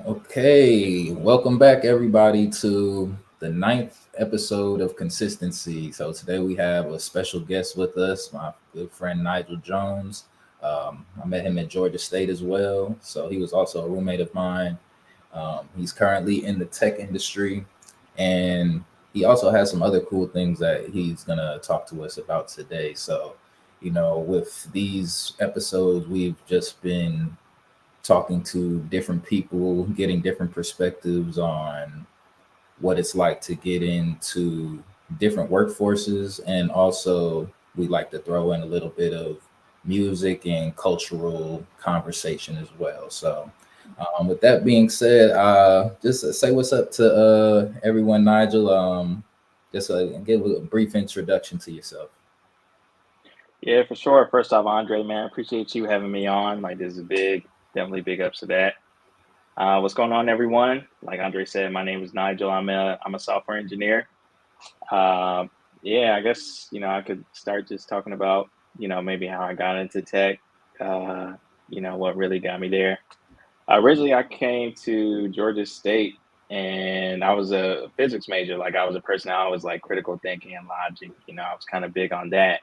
Okay, welcome back everybody to the ninth episode of Consistency. So today we have a special guest with us, my good friend Nygel Jones. I met him at Georgia State as well, so he was also a roommate of mine. He's currently in the tech industry, and he also has some other cool things that he's gonna talk to us about today. So, with these episodes, we've just been talking to different people, getting different perspectives on what it's like to get into different workforces. And also, we like to throw in a little bit of music and cultural conversation as well. So, with that being said, just say what's up to everyone, Nygel. Just give a brief introduction to yourself. Yeah, for sure. First off, Andre, man, appreciate you having me on. Like, this is big, definitely big ups to that. What's going on, everyone? Like Andre said, my name is Nigel. I'm a software engineer. Um, yeah, I guess I could start just talking about maybe how I got into tech. Uh, what really got me there. Originally, I came to Georgia State, and I was a physics major. Like, I was a person that was like critical thinking and logic. I was kind of big on that.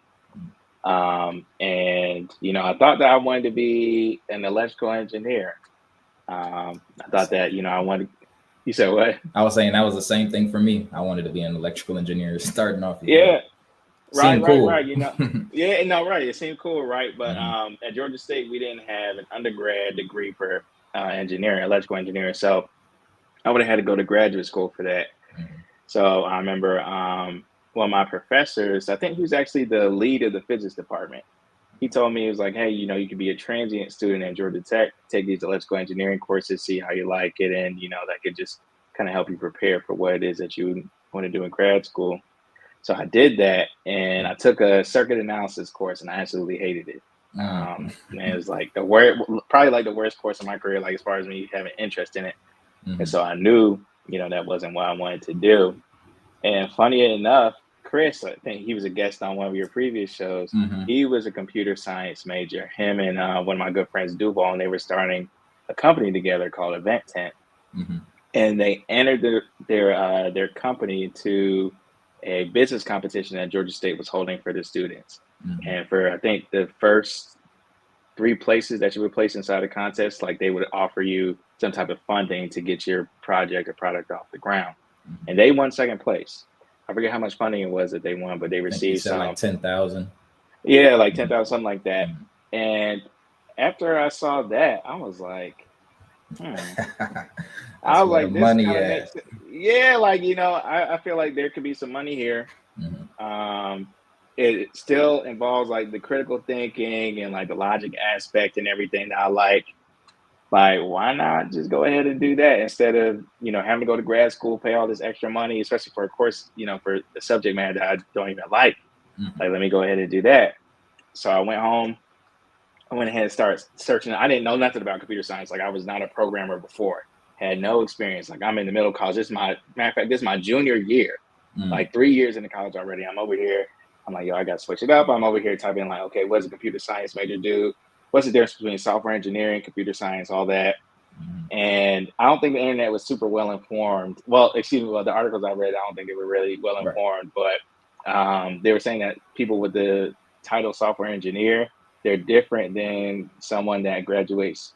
And I thought that I wanted to be an electrical engineer. I thought that I wanted. You said what? I was saying that was the same thing for me. I wanted to be an electrical engineer starting off. Yeah, right, Seemed right, cool. right. Yeah, no, right. It seemed cool, right? But Mhm. at Georgia State, we didn't have an undergrad degree for engineering, electrical engineering. So I would have had to go to graduate school for that. Mhm. So I remember one of my professors. I think he was actually the lead of the physics department. He told me, he was like, hey, you could be a transient student at Georgia Tech, take these electrical engineering courses, see how you like it, and that could just kind of help you prepare for what it is that you want to do in grad school. So I did that, and I took a circuit analysis course, and I absolutely hated it. Mm. Man, it was like the worst, probably like the worst course in my career, like as far as me having interest in it. And Mhm. so I knew, that wasn't what I wanted to do. And funny enough, Chris, I think he was a guest on one of your previous shows. Mhm. He was a computer science major. Him and one of my good friends, Duval, and they were starting a company together called Event Tent. Mhm. And they entered their company to a business competition that Georgia State was holding for the students. Mhm. And for I think the first three places that you would place inside the contest, like they would offer you some type of funding to get your project or product off the ground. Mhm. And they won second place. I forget how much funding it was that they won, but they I think you received said like some, 10,000. yeah, like Mhm. 10,000, something like that. Mhm. And after I saw that, I was like, hmm. I That's was where the like, this money kind of at. makes it. Yeah, like, I feel like there could be some money here. Mhm. Um, it still involves like the critical thinking and like the logic aspect and everything that I like. Like, why not just go ahead and do that instead of, having to go to grad school, pay all this extra money, especially for a course, for the subject matter that I don't even like. Mhm. Like, let me go ahead and do that. So I went home. I went ahead and started searching. I didn't know nothing about computer science. Like, I was not a programmer before, had no experience. Like, I'm in the middle of college. This is my matter of fact, this is my junior year. Mhm. Like 3 years into college already. I'm over here. I'm like, yo, I got to switch it up. I'm over here typing like, okay, what does a computer science major do? What's the difference between software engineering, computer science, all that? Mhm. And I don't think the internet was super well informed. Well, excuse me, well, the articles I read, I don't think they were really well Right. informed, but they were saying that people with the title software engineer, they're different than someone that graduates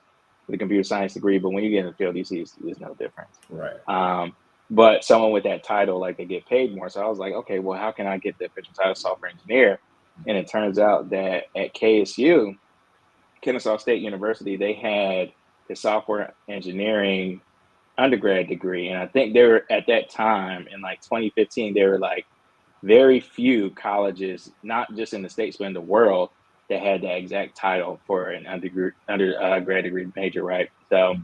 with a computer science degree. But when you get in the field, you see there's no difference. Right. Um, but someone with that title, like they get paid more. So I was like, okay, well, how can I get the official title software engineer? And it turns out that at KSU, Kennesaw State University, they had the software engineering undergrad degree. And I think they were at that time in like 2015, there were like very few colleges, not just in the States, but in the world, that had that exact title for an undergrad degree major, right? So Mhm.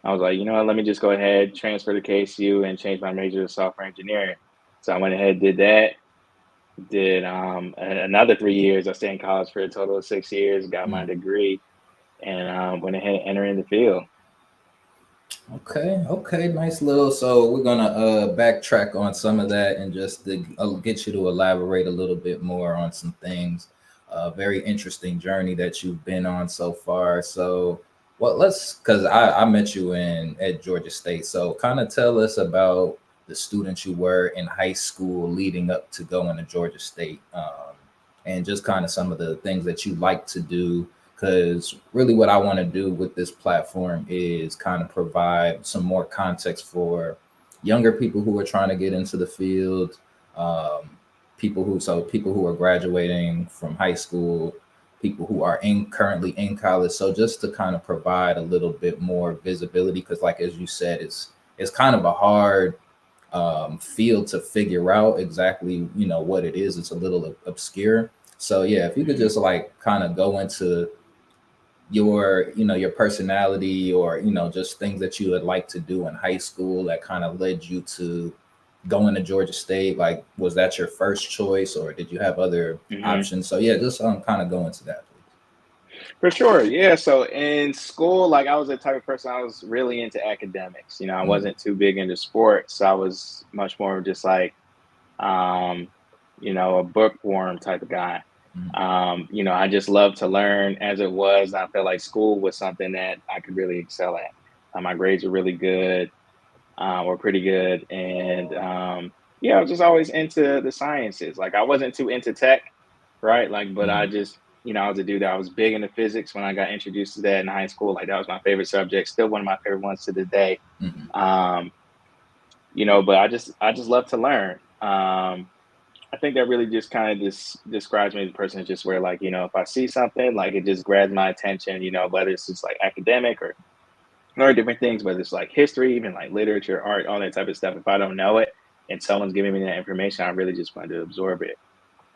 I was like, you know what, let me just go ahead, transfer to KSU and change my major to software engineering. So I went ahead, did that, did another 3 years. I stayed in college for a total of 6 years, got my Mhm. degree, and went ahead and entered in the field. Okay, okay, nice little. So we're gonna backtrack on some of that and just to, get you to elaborate a little bit more on some things. Very interesting journey that you've been on so far. So, Well, because I met you in at Georgia State. So kind of tell us about the student you were in high school leading up to going to Georgia State, and just kind of some of the things that you like to do. Because really, what I want to do with this platform is kind of provide some more context for younger people who are trying to get into the field, um, people who are graduating from high school, people who are in currently in college. So just to kind of provide a little bit more visibility, because like as you said, it's kind of a hard field to figure out exactly what it is. It's a little obscure. So yeah, if you could Mhm. just like kind of go into your personality, or just things that you would like to do in high school that kind of led you to going to Georgia State. Like, was that your first choice, or did you have other Mhm. options? So yeah, just kind of go into that, For sure. Yeah. So in school, like I was the type of person I was really into academics. I please. wasn't too big into sports. I was much more just like um, a bookworm type of guy. Mm, I just love to learn as it was. I felt like school was something that I could really excel at. My grades were really good, were pretty good. And yeah, I was just always into the sciences. Like I wasn't too into tech, right? Like, but I mm, just, I was a dude that I was big into physics when I got introduced to that in high school. Like that was my favorite subject, still one of my favorite ones to this day. mm, Um, but I just love to learn. I think that really just kind of describes me as a person is just where like, if I see something, like it just grabs my attention, whether it's just like academic or learn different things, whether it's like history, even like literature, art, all that type of stuff. If I don't know it and someone's giving me that information, I really just want to absorb it.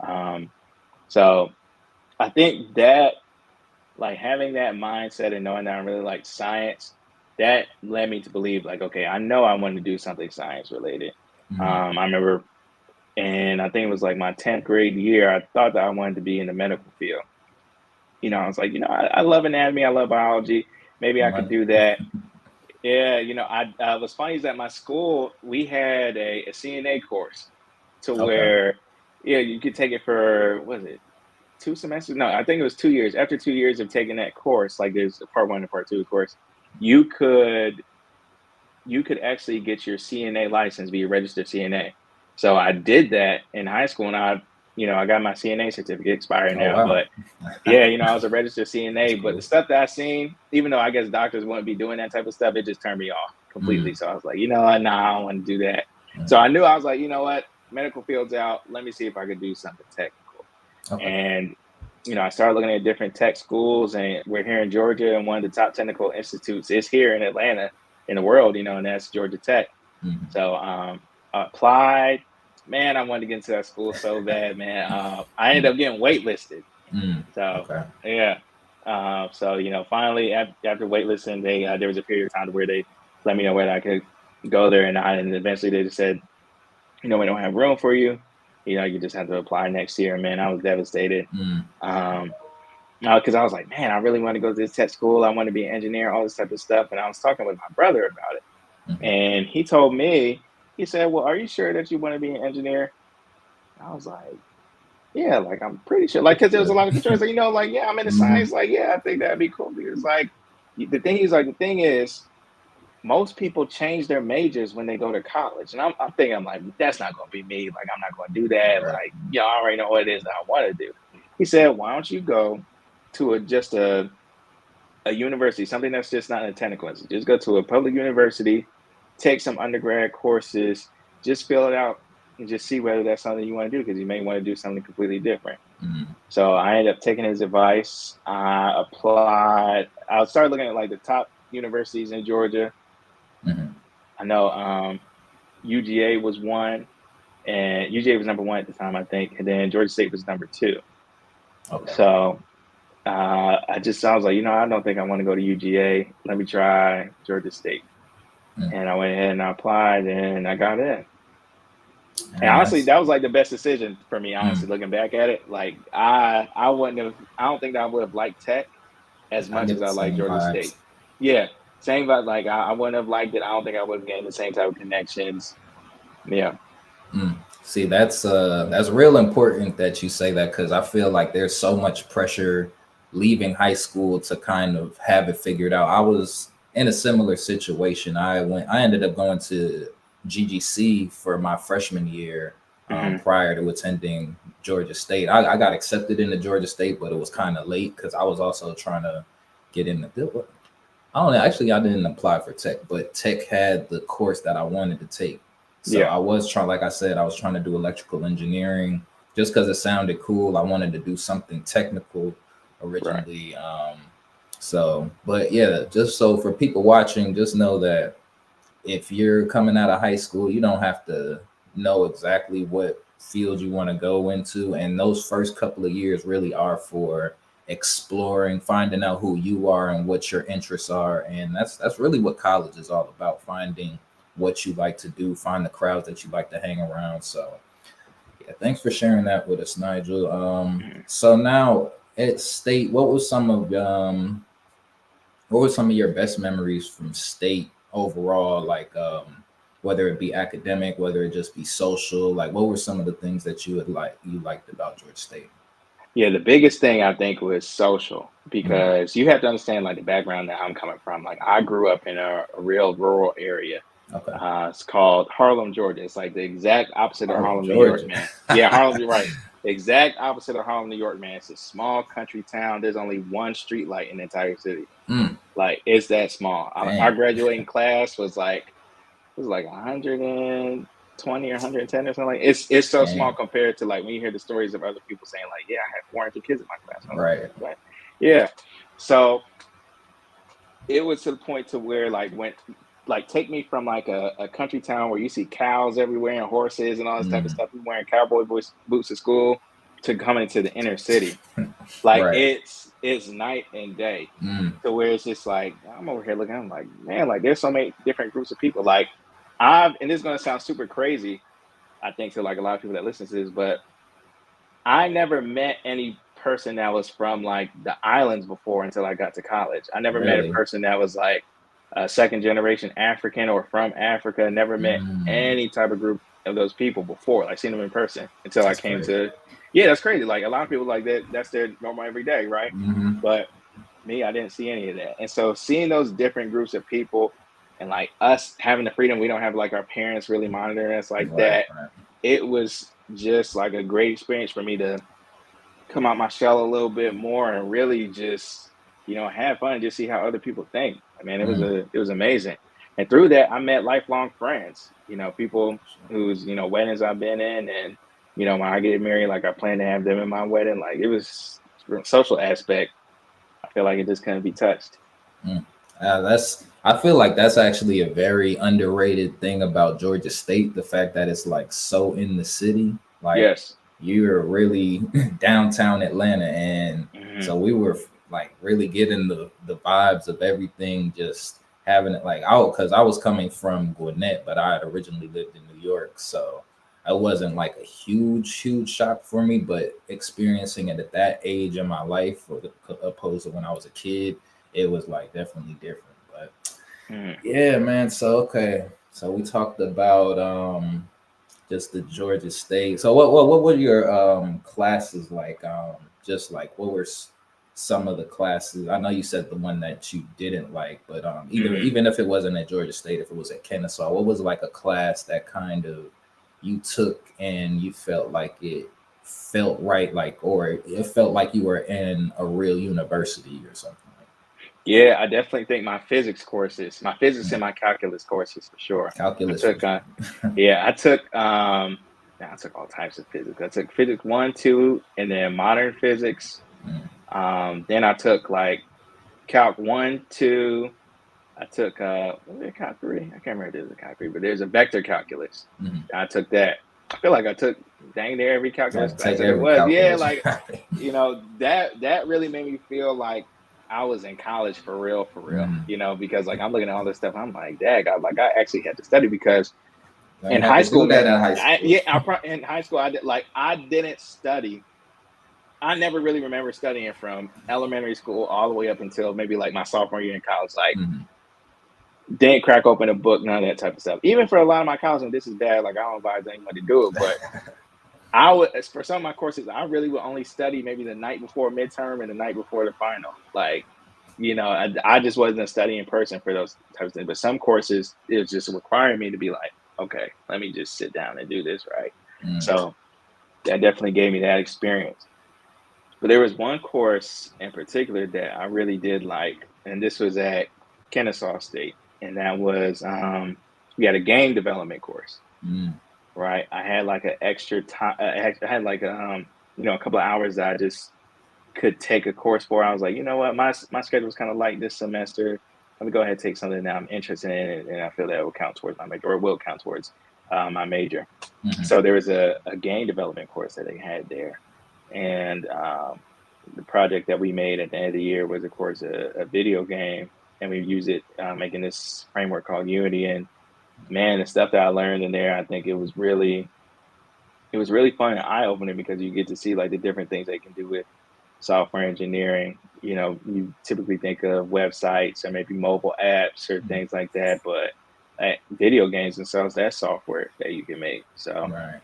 Um, so I think that like having that mindset and knowing that I really like science, that led me to believe like, okay, I know I want to do something science related. mm, I remember, and I think it was like my 10th grade year, I thought that I wanted to be in the medical field. I was like, I love anatomy, I love biology. Maybe I could money. do that. Yeah, I what's funny is that my school, we had a CNA course to Okay. where, yeah, you could take it for, what was it, 2 semesters? No, I think it was 2 years. After 2 years of taking that course, like there's a part one and part two, of course, you could you could actually get your CNA license, be a registered CNA. So I did that in high school, and I got my CNA certificate expired Oh now, wow. but yeah, I was a registered That's CNA, but the cool. stuff that I seen, even though I guess doctors wouldn't be doing that type of stuff, it just turned me off completely. Mm, So I was like, you know what, nah, I don't want to do that. So mm, I knew I was like, you know what, medical field's out. Let me see if I could do something technical. okay. And I started looking at different tech schools, and we're here in Georgia, and one of the top technical institutes is here in Atlanta, in the world, and that's Georgia Tech. Mm, So I applied. Man, I wanted to get into that school so bad, man. I ended mm, up getting waitlisted. So okay. yeah. So finally after waitlisting, they there was a period of time where they let me know whether I could go there or not, and eventually they just said, we don't have room for you. You just have to apply next year. Man, I was devastated. Mm, Um, because I was like, man, I really want to go to this tech school. I want to be an engineer, all this type of stuff. And I was talking with my brother about it, mm, and he told me, he said, "Well, are you sure that you want to be an engineer?" I was like, yeah, like I'm pretty sure, like, pretty because there was a sure. lot of concerns, like, like, yeah, I'm into Mm, science, like, yeah, I think that'd be cool. Because like the thing is, most people change their majors when they go to college, and I'm thinking, I'm like, that's not gonna be me. Like, I'm not gonna do that. right. Like, I already know what it is that I want to do. He said, why don't you go to just a university, something that's just not a technical institute. Just go to a public university, take some undergrad courses, just fill it out, and just see whether that's something you want to do, because you may want to do something completely different. Mm, So I ended up taking his advice. I applied. I started looking at like the top universities in Georgia. mm, I know UGA was one, and UGA was number one at the time, I think, and then Georgia State was number two. okay. So I was like, I don't think I want to go to UGA. Let me try Georgia State. Mm, And I went ahead and I applied, and I got in. And and honestly, that's that was like the best decision for me, mm, honestly, looking back at it. Like I wouldn't have, I don't think that I would have liked tech as I much get as the I like same Georgia vibes. State. Yeah. Same vibe. Like I wouldn't have liked it. I don't think I would have gained the same type of connections. Yeah. Mm. See, that's real important that you say that, because I feel like there's so much pressure leaving high school to kind of have it figured out. I was in a similar situation. I ended up going to GGC for my freshman year, Hmm. prior to attending Georgia State. I got accepted into Georgia State, but it was kind of late because I was also trying to get in the. I don't know. Actually, I didn't apply for tech, but tech had the course that I wanted to take. So Yeah. I was trying, like I said, I was trying to do electrical engineering just because it sounded cool. I wanted to do something technical Right. originally. But yeah, just so for people watching, just know that if you're coming out of high school, you don't have to know exactly what field you want to go into. And those first couple of years really are for exploring, finding out who you are and what your interests are. And that's really what college is all about, finding what you like to do, find the crowds that you like to hang around. So yeah, thanks for sharing that with us, Nigel. Mhm. So now at state, what were some of your best memories from state overall? Like, whether it be academic, whether it just be social. Like, what were some of the things that you liked about Georgia State? Yeah, the biggest thing I think was social Mm, because you have to understand like the background that I'm coming from. Like I grew up in a real rural area. okay, It's called Harlem, Georgia. It's like the exact opposite of Harlem, Harlem, New York, Georgia. man. Yeah, Harlem, you're right. Exact opposite of Harlem, New York, man. It's a small country town. There's only one street light in the entire city. Mm, Like it's that small. Our damn. graduating class was like 120 or 110 or something. Like it's so small Damn. compared to like when you hear the stories of other people saying like, yeah, I had 400 kids in my class. I'm like, Right. what? Yeah. So it was to the point to where like when like take me from like a country town where you see cows everywhere and horses and all this type of Mm, stuff. We wearing cowboy boots to school to coming to the inner city. Like right. it's night and day Mm, to where it's just like I'm over here looking. I'm like, man, like there's so many different groups of people. Like and this is gonna sound super crazy, I think, to like a lot of people that listen to this, but I never met any person that was from like the islands before until I got to college. I never met a really. person that was like a second generation African or from Africa. Never met Mm, any type of group of those people before, like seen them in person until I that's came crazy. to, yeah, that's crazy. Like a lot of people like that, that's their normal everyday, right? Hmm. But me, I didn't see any of that. And so seeing those different groups of people and like us having the freedom, we don't have like our parents really monitoring us like Right. that. Right. It was just like a great experience for me to come out my shell a little bit more and really just, have fun and just see how other people think. I mean, Mm, it was amazing. And through that I met lifelong friends, people sure. whose, weddings I've been in and when I get married, like I plan to have them in my wedding. Like it was from a social aspect, I feel like it just couldn't be touched. Mm. I feel like that's actually a very underrated thing about Georgia State, the fact that it's like so in the city. Like Yes. you're really downtown Atlanta, and Hmm. so we were like really getting the vibes of everything, just having it like out because I was coming from Gwinnett, but I had originally lived in New York, so it wasn't like a huge shock for me, but experiencing it at that age in my life, opposed to when I was a kid, it was like definitely different. But Hmm. yeah, man. So okay, so we talked about just the Georgia State. So what were your classes like? Just like what were some of the classes? I know you said the one that you didn't like, but either Hmm. even if it wasn't at Georgia State, if it was at Kennesaw, what was like a class that kind of you took and you felt like it felt right, like or it felt like you were in a real university or something like Yeah, I definitely think my physics and that? my calculus courses for sure. I Calculus took was Yeah, I took all types of physics. I took physics one, two, and then modern physics. mm, Then I took like calc one, two. I took what was it, calc three? I can't remember if there's a calc three, but there's a vector calculus. mm. I took that. I feel like I took dang near every I calculus had to class take that there every was. Yeah, calculus. like that really made me feel like I was in college for real. Mm. Because like I'm looking at all this stuff, I'm like, dang, I actually had to study because I in didn't have high to school, do man, that in high school. in high school, I didn't study. I never really remember studying from elementary school all the way up until maybe like my sophomore year in college. Like, Mhm. didn't crack open a book, none of that type of stuff. Even for a lot of my college, and this is bad. Like, I don't advise anybody to do it, but I would, for some of my courses, I really would only study maybe the night before midterm and the night before the final. Like, I just wasn't a studying person for those types of things. But some courses, it was just requiring me to be like, okay, let me just sit down and do this, right? Mm, So that definitely gave me that experience. But there was one course in particular that I really did like, and this was at Kennesaw State, and that was we had a game development course, mm, right? I had like an extra time. I had like a couple of hours that I just could take a course for. I was like, you know what, my schedule is kind of light this semester. Let me go ahead and take something that I'm interested in, and I feel that will count towards my major, or will count towards my major. mhm, So there was a game development course that they had there, and the project that we made at the end of the year was, of course, a video game, and we use it making this framework called Unity. And man, the stuff that I learned in there, I think it was really fun and eye opening because you get to see like the different things they can do with software engineering. You typically think of websites or maybe mobile apps or mhm. things like that, but video games themselves, that's software that you can make. So Right.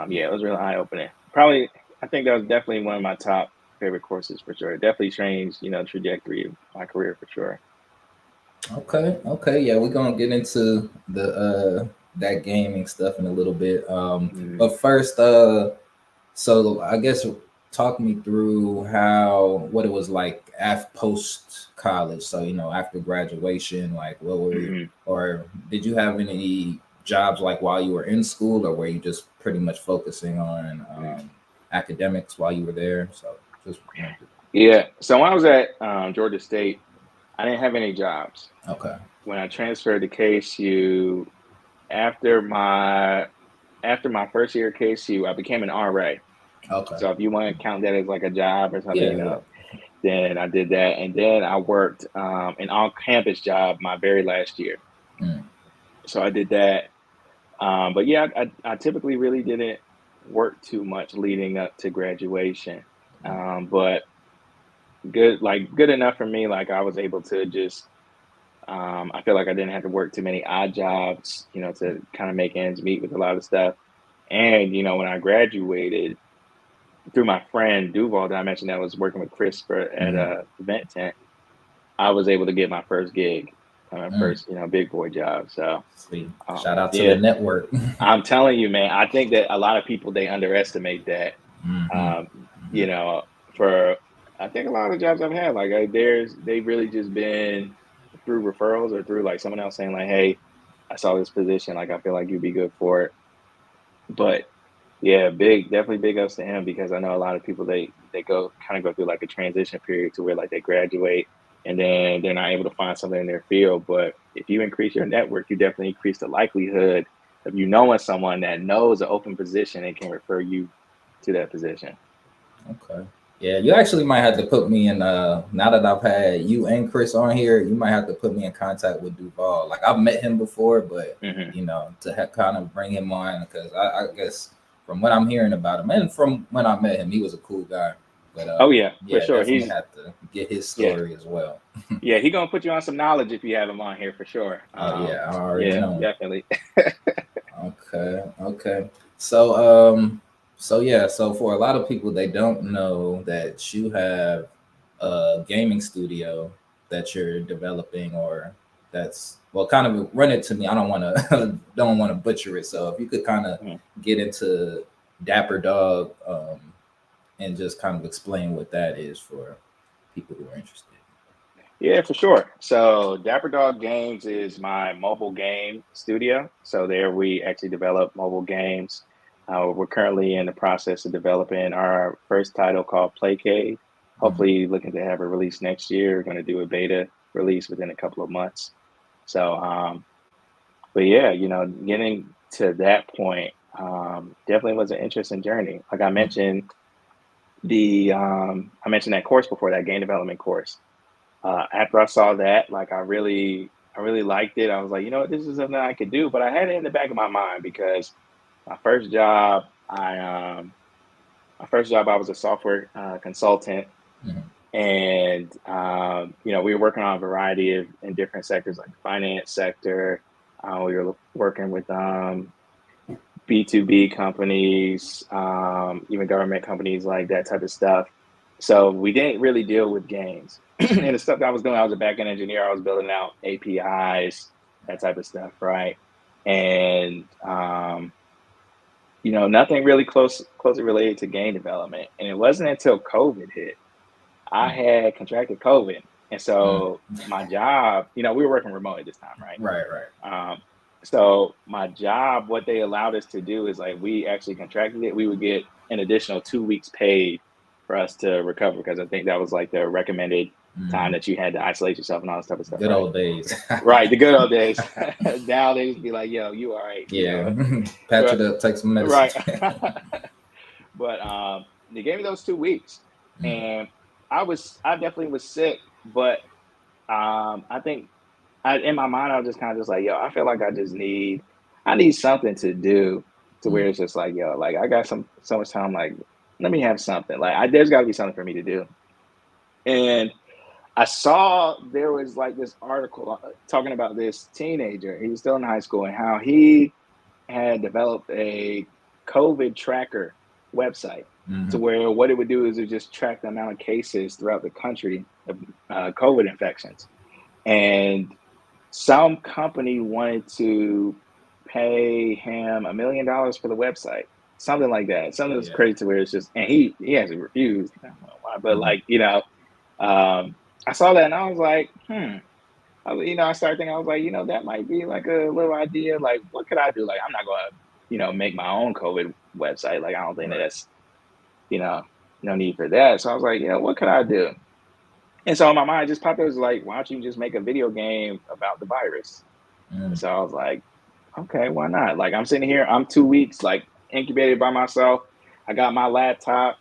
yeah, it was really eye opening. Probably, I think that was definitely one of my top favorite courses for sure. It definitely changed, trajectory of my career for sure. Okay. Okay. Yeah, we're gonna get into the that gaming stuff in a little bit. Mm, But first, so I guess talk me through what it was like after post college. So after graduation, like what were you, mhm. or did you have any jobs like while you were in school, or were you just pretty much focusing on academics while you were there? So just wanted to, Yeah. So when I was at Georgia State, I didn't have any jobs. okay, When I transferred to KSU, after my after my first year at KSU, I became an RA. okay, So if you want to count that as like a job or something, yeah, yeah. then I did that, and then I worked an on-campus job my very last year. Mm, So I did that. But yeah, I typically really didn't work too much leading up to graduation. But good enough for me. Like I was able to just, I feel like I didn't have to work too many odd jobs, to kind of make ends meet with a lot of stuff. And, when I graduated through my friend Duval that I mentioned that was working with CRISPR at mm, a event tent, I was able to get my first gig, my mm. first, big boy job. So, Sweet. Shout out to the yeah, network. I'm telling you, man, I think that a lot of people they underestimate that. Hmm. Um, you know, for I think a lot of jobs I've had, like they've really just been through referrals or through like someone else saying like, "Hey, I saw this position, like I feel like you'd be good for it." But yeah, definitely big ups to him because I know a lot of people they go through like a transition period to where like they graduate and then they're not able to find something in their field. But if you increase your network, you definitely increase the likelihood of you knowing someone that knows an open position and can refer you to that position. Okay. Yeah, you actually might have to put me in. Now that I've had you and Chris on here, you might have to put me in contact with Duval. Like I've met him before, but Hmm. to kind of bring him on because I guess from what I'm hearing about him and from when I met him, he was a cool guy. But Oh yeah, for yeah, sure. definitely He's have to get his Yeah, story as well. yeah. He gonna put you on some knowledge if you have him on here for sure. Oh yeah, I already Yeah, know. definitely. Okay, okay. So yeah, so for a lot of people they don't know that you have a gaming studio that you're developing or that's well kind of run it to me. I don't want to don't want to butcher it. So if you could kind of Mhm. get into Dapper Dog and just kind of explain what that is for people who are interested. Yeah, for sure. So Dapper Dog Games is my mobile game studio. So there we actually develop mobile games. We're currently in the process of developing our first title called Playcade. Mhm. Hopefully, looking to have a release next year. We're going to do a beta release within a couple of months. So, but yeah, getting to that point definitely was an interesting journey. Like I mentioned that course before, that game development course. After I saw that, like I really liked it. I was like, you know what, this is something I could do. But I had it in the back of my mind because my first job, I my first job, I was a software consultant, Mhm. and we were working on a variety of in different sectors, like the finance sector. We were working with B2B companies, even government companies, like that type of stuff. So we didn't really deal with games. And the stuff that I was doing, I was a backend engineer. I was building out APIs, that type of stuff, right? And nothing really closely related to game development. And it wasn't until COVID hit, I Mm. had contracted COVID. And Mm. so my job, we were working remote at this time, right? Right, right. So my job, what they allowed us to do is like we actually contracted it. We would get an additional 2 weeks paid for us to recover because I think that was like the recommended time Mm. that you had to isolate yourself and all this type of stuff, Good right? old days. Right, the good old days. Now they just be like, "Yo, you all right?" Yeah. Patch Right, it up, take some medicine. right. But they gave me those 2 weeks, Mm. and I definitely was sick, but I think in my mind, I was just kind of just like, yo, I feel like I need something to do to Mm. where it's just like, yo, like I got so much time, like, let me have something. Like, there's got to be something for me to do. And I saw there was like this article talking about this teenager. He was still in high school and how he had developed a COVID tracker website to Mhm. where what it would do is it just track the amount of cases throughout the country of COVID infections. And some company wanted to pay him $1 million for the website, something like that. Something that's Yeah. crazy to where it's just, and he hasn't refused. I don't know why, but Mhm. like I saw that and I was like, I started thinking, I was like, that might be like a little idea. Like, what could I do? Like, I'm not gonna, make my own COVID website. Like, I don't think Right. that's, you know, no need for that. So I was like, what could I do? And so in my mind just popped up, it was like, why don't you just make a video game about the virus? And Mm. so I was like, okay, why not? Like I'm sitting here, I'm 2 weeks like incubated by myself. I got my laptop,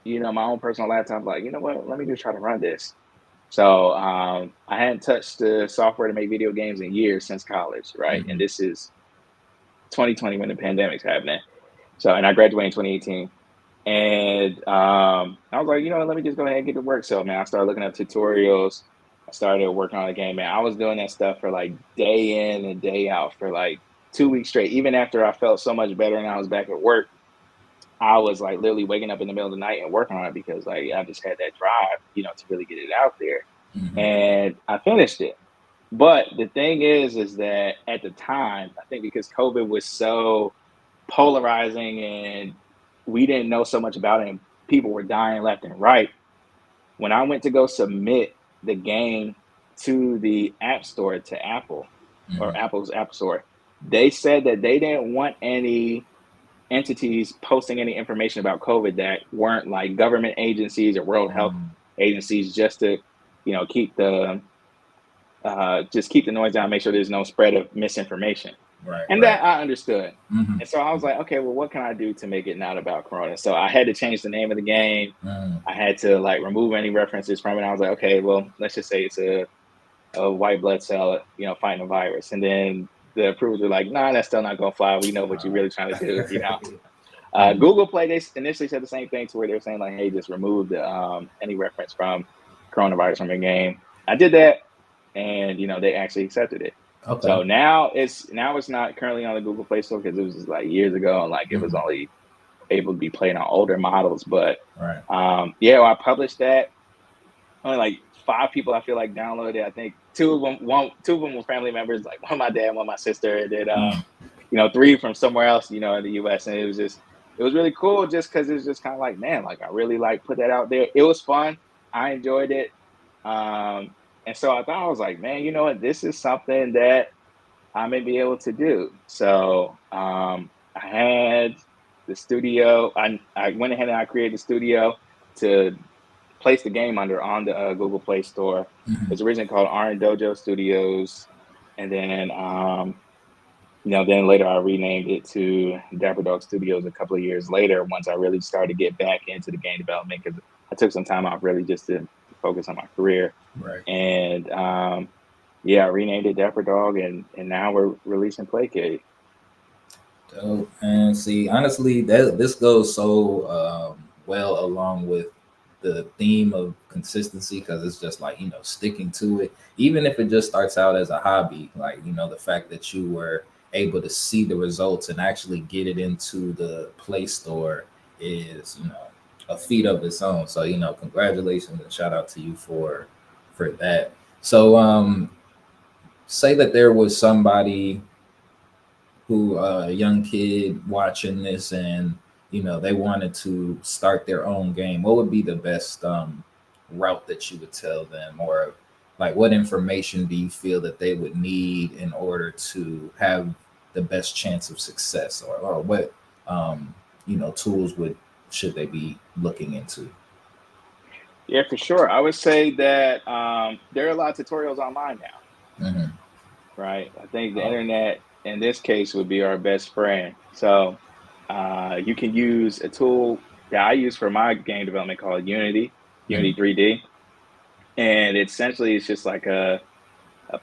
my own personal laptop. Like, you know what? Let me just try to run this. So I hadn't touched the software to make video games in years since college, right? And Mhm. this is 2020 when the pandemic's happening. So, and I graduated in 2018. And I was like, let me just go ahead and get to work. So, man, I started looking up tutorials. I started working on the game, man. I was doing that stuff for like day in and day out for like 2 weeks straight. Even after I felt so much better and I was back at work, I was like literally waking up in the middle of the night and working on it because like I just had that drive, to really get it out there. Mhm. And I finished it. But the thing is that at the time, I think because COVID was so polarizing and we didn't know so much about it and people were dying left and right. When I went to go submit the game to the App Store to Apple or Mhm. Apple's App Store, they said that they didn't want any entities posting any information about COVID that weren't like government agencies or World Health Mm. agencies just to, keep the noise down, make sure there's no spread of misinformation. Right, And right. that I understood. Mhm. And so I was like, okay, well, what can I do to make it not about Corona? So I had to change the name of the game. Mm. I had to like remove any references from it. I was like, okay, well, let's just say it's a white blood cell, fighting a virus. And then the approvers were like, nah, that's still not gonna fly. We know what you're really trying to do, Mhm. Google Play, they initially said the same thing to where they were saying like, hey, just remove the any reference from coronavirus from your game. I did that, and they actually accepted it. Okay. So now it's not currently on the Google Play Store because it was just like years ago, and like it was Mhm. only able to be played on older models. But Right. yeah, when I published that, only like 5 people I feel like downloaded it. I think two of them were family members, like one my dad, one my sister, and then Mm. three from somewhere else, in the US. And it was really cool just because it was just kind of like, man, like I really like put that out there. It was fun. I enjoyed it. And so I thought I was like, man, you know what? This is something that I may be able to do. So I had the studio. I went ahead and I created the studio to place the game under on the Google Play Store. Mhm. It's originally called Iron Dojo Studios, and then then later I renamed it to Dapper Dog Studios a couple of years later. Once I really started to get back into the game development, because I took some time off really just to focus on my career, Right. and yeah, I renamed it Dapper Dog, and now we're releasing Placate. Dope. And see, honestly, that this goes so well along with the theme of consistency because it's just like sticking to it, even if it just starts out as a hobby. Like the fact that you were able to see the results and actually get it into the Play Store is, a feat of its own. So, congratulations and shout out to you for that. So, say that there was somebody who a young kid watching this, and they wanted to start their own game. What would be the best route that you would tell them, or like what information do you feel that they would need in order to have the best chance of success, or what tools would should they be looking into? Yeah, for sure. I would say that there are a lot of tutorials online now, Hmm. right? I think the Oh, internet in this case would be our best friend. So you can use a tool that I use for my game development called Unity, Unity mm, 3D. And essentially, it's just like a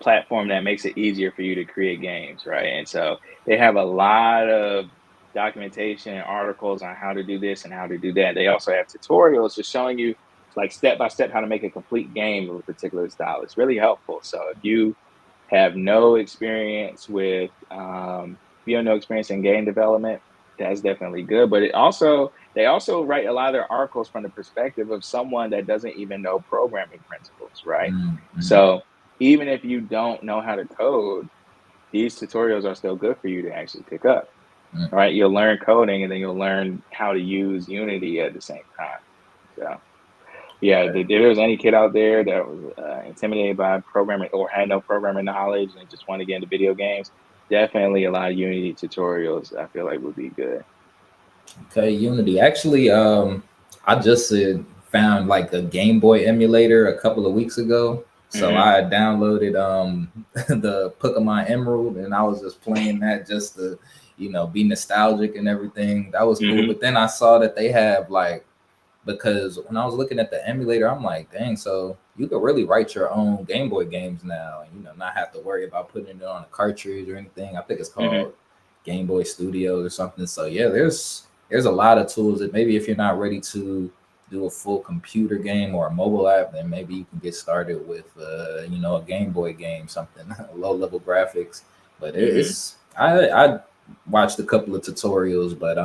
platform that makes it easier for you to create games, right? And so they have a lot of documentation and articles on how to do this and how to do that. They also have tutorials just showing you like step by step how to make a complete game of a particular style. It's really helpful. So if you have no experience with if you have no experience in game development, that's definitely good. But it also they also write a lot of their articles from the perspective of someone that doesn't even know programming principles, right? mm, mm, So even if you don't know how to code, these tutorials are still good for you to actually pick up. mm. Right? You'll learn coding and then you'll learn how to use Unity at the same time. So yeah, Okay. if there was any kid out there that was intimidated by programming or had no programming knowledge and just want to get into video games, definitely a lot of Unity tutorials I feel like would be good. Okay, Unity. Actually, I just found like a Game Boy emulator a couple of weeks ago. So Hmm. I downloaded the Pokemon Emerald, and I was just playing that just to, be nostalgic and everything. That was cool. Hmm. But then I saw that they have like, because when I was looking at the emulator, I'm like, dang, so you could really write your own Game Boy games now, and not have to worry about putting it on a cartridge or anything. I think it's Hmm. called Game Boy Studios or something. So yeah, there's a lot of tools that maybe if you're not ready to do a full computer game or a mobile app, then maybe you can get started with a Game Boy game, something low level graphics. But Hmm. I watched a couple of tutorials, but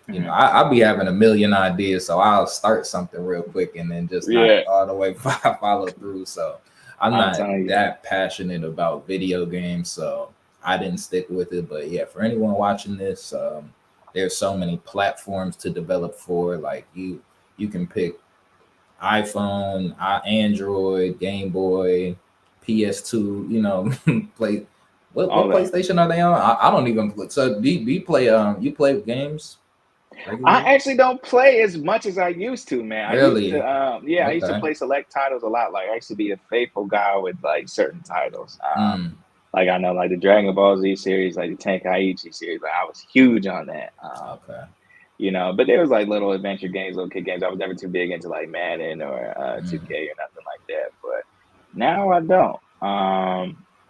Hmm. I'll be having a million ideas, so I'll start something real quick and then just not Yeah, all the way follow through. So I'm I'm not telling you. that passionate about video games, so I didn't stick with it. But yeah, for anyone watching this, there's so many platforms to develop for. Like you can pick iPhone, Android, Game Boy, PS2. Play. What All that. PlayStation are they on? I don't even play. So do you play you play games regularly? I actually don't play as much as I used to, man. I used to, Really? yeah, I used to Okay. play select titles a lot. Like I used to be a faithful guy with like certain titles. Mm, Like I know, like the Dragon Ball Z series, like the Tenkaichi series. Like I was huge on that. okay. But there was like little adventure games, little kid games. I was never too big into like Madden or Mm, 2K or nothing like that. But now I don't.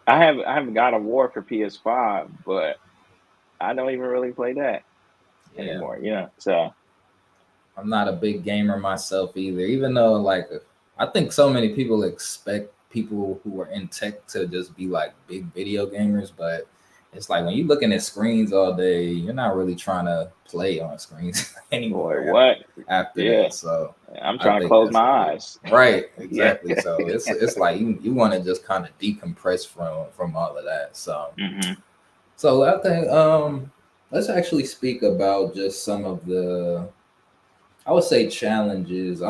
I have God of War for PS5, but I don't even really play that yeah. anymore. So. I'm not a big gamer myself either, even though like I think so many people expect people who are in tech to just be like big video gamers, but it's like when you're looking at screens all day, you're not really trying to play on screens Boy, anymore what? after Yeah, that. So I'm I trying to think close that's my a good eyes. right, Yeah. exactly. So it's like you want to just kind of decompress from all of that. Hmm. So I think let's actually speak about just some of the I would say challenges.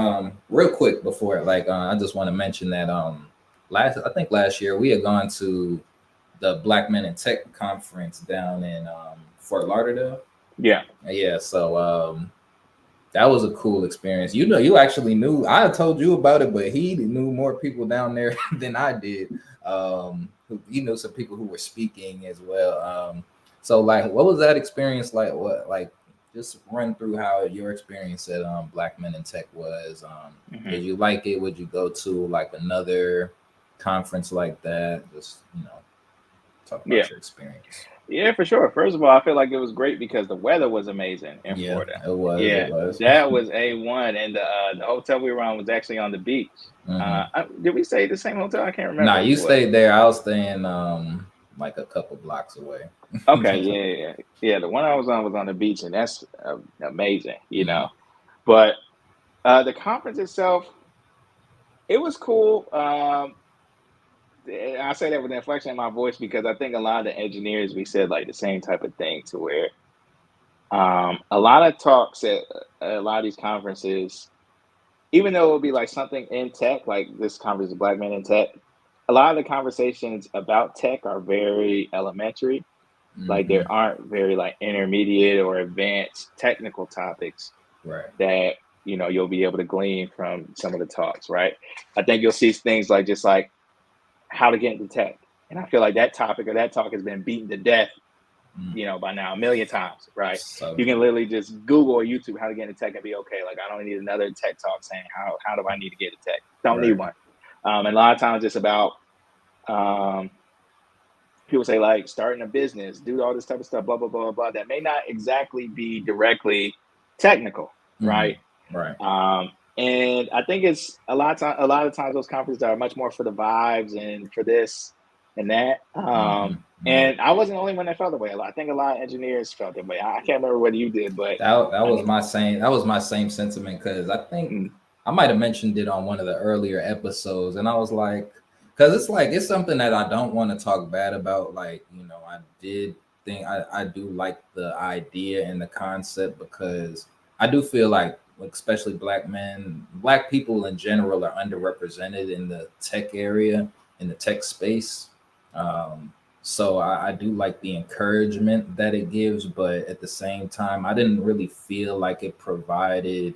Real quick before, like, I just want to mention that I think last year we had gone to the Black Men in Tech conference down in Fort Lauderdale. Yeah. Yeah, so that was a cool experience. You actually knew. I had told you about it, but he knew more people down there than I did. He knew some people who were speaking as well. So like, what was that experience like? What like? Just run through how your experience at Black Men in Tech was. Hmm. Did you like it? Would you go to like another conference like that? Just talk Yeah. about your experience. Yeah, for sure. First of all, I feel like it was great because the weather was amazing in Yeah, Florida. it was. It Yeah, was. that was A1. And the hotel we were on was actually on the beach. Hmm. Did we stay at the same hotel? I can't Nah, remember. you But stayed there. I was staying like a couple blocks away. Okay, yeah. The one I was on the beach, and that's amazing, you Mhm. know. But the conference itself, it was cool. And I say that with inflection in my voice because I think a lot of the engineers we said like the same type of thing to where a lot of talks at a lot of these conferences, even though it would be like something in tech, like this conference, Black Men in Tech, a lot of the conversations about tech are very elementary. Like Mhm. there aren't very like intermediate or advanced technical topics Right. that you'll be able to glean from some of the talks, right? I think you'll see things like just like how to get into tech, and I feel like that topic or that talk has been beaten to death, Mm. by now a million times, right? So You can true. literally just Google or YouTube how to get into tech and be okay. Like I don't need another tech talk saying how do I need to get into tech. Don't need Right. one. And a lot of times it's about um, people say like starting a business, do all this type of stuff, blah blah blah blah blah. That may not exactly be directly technical, Mhm. right? Right. And I think it's a lot of times those conferences are much more for the vibes and for this and that. Mhm. Mhm. And I wasn't the only one that felt that way. I think a lot of engineers felt that way. I can't remember whether you did, but That I was know. my same. That was my same sentiment because I think Mm, I might have mentioned it on one of the earlier episodes, and I was like, because it's like it's something that I don't want to talk bad about. Like I did think I do like the idea and the concept because I do feel like especially black men, black people in general are underrepresented in the tech area, in the tech space. So I do like the encouragement that it gives, but at the same time, I didn't really feel like it provided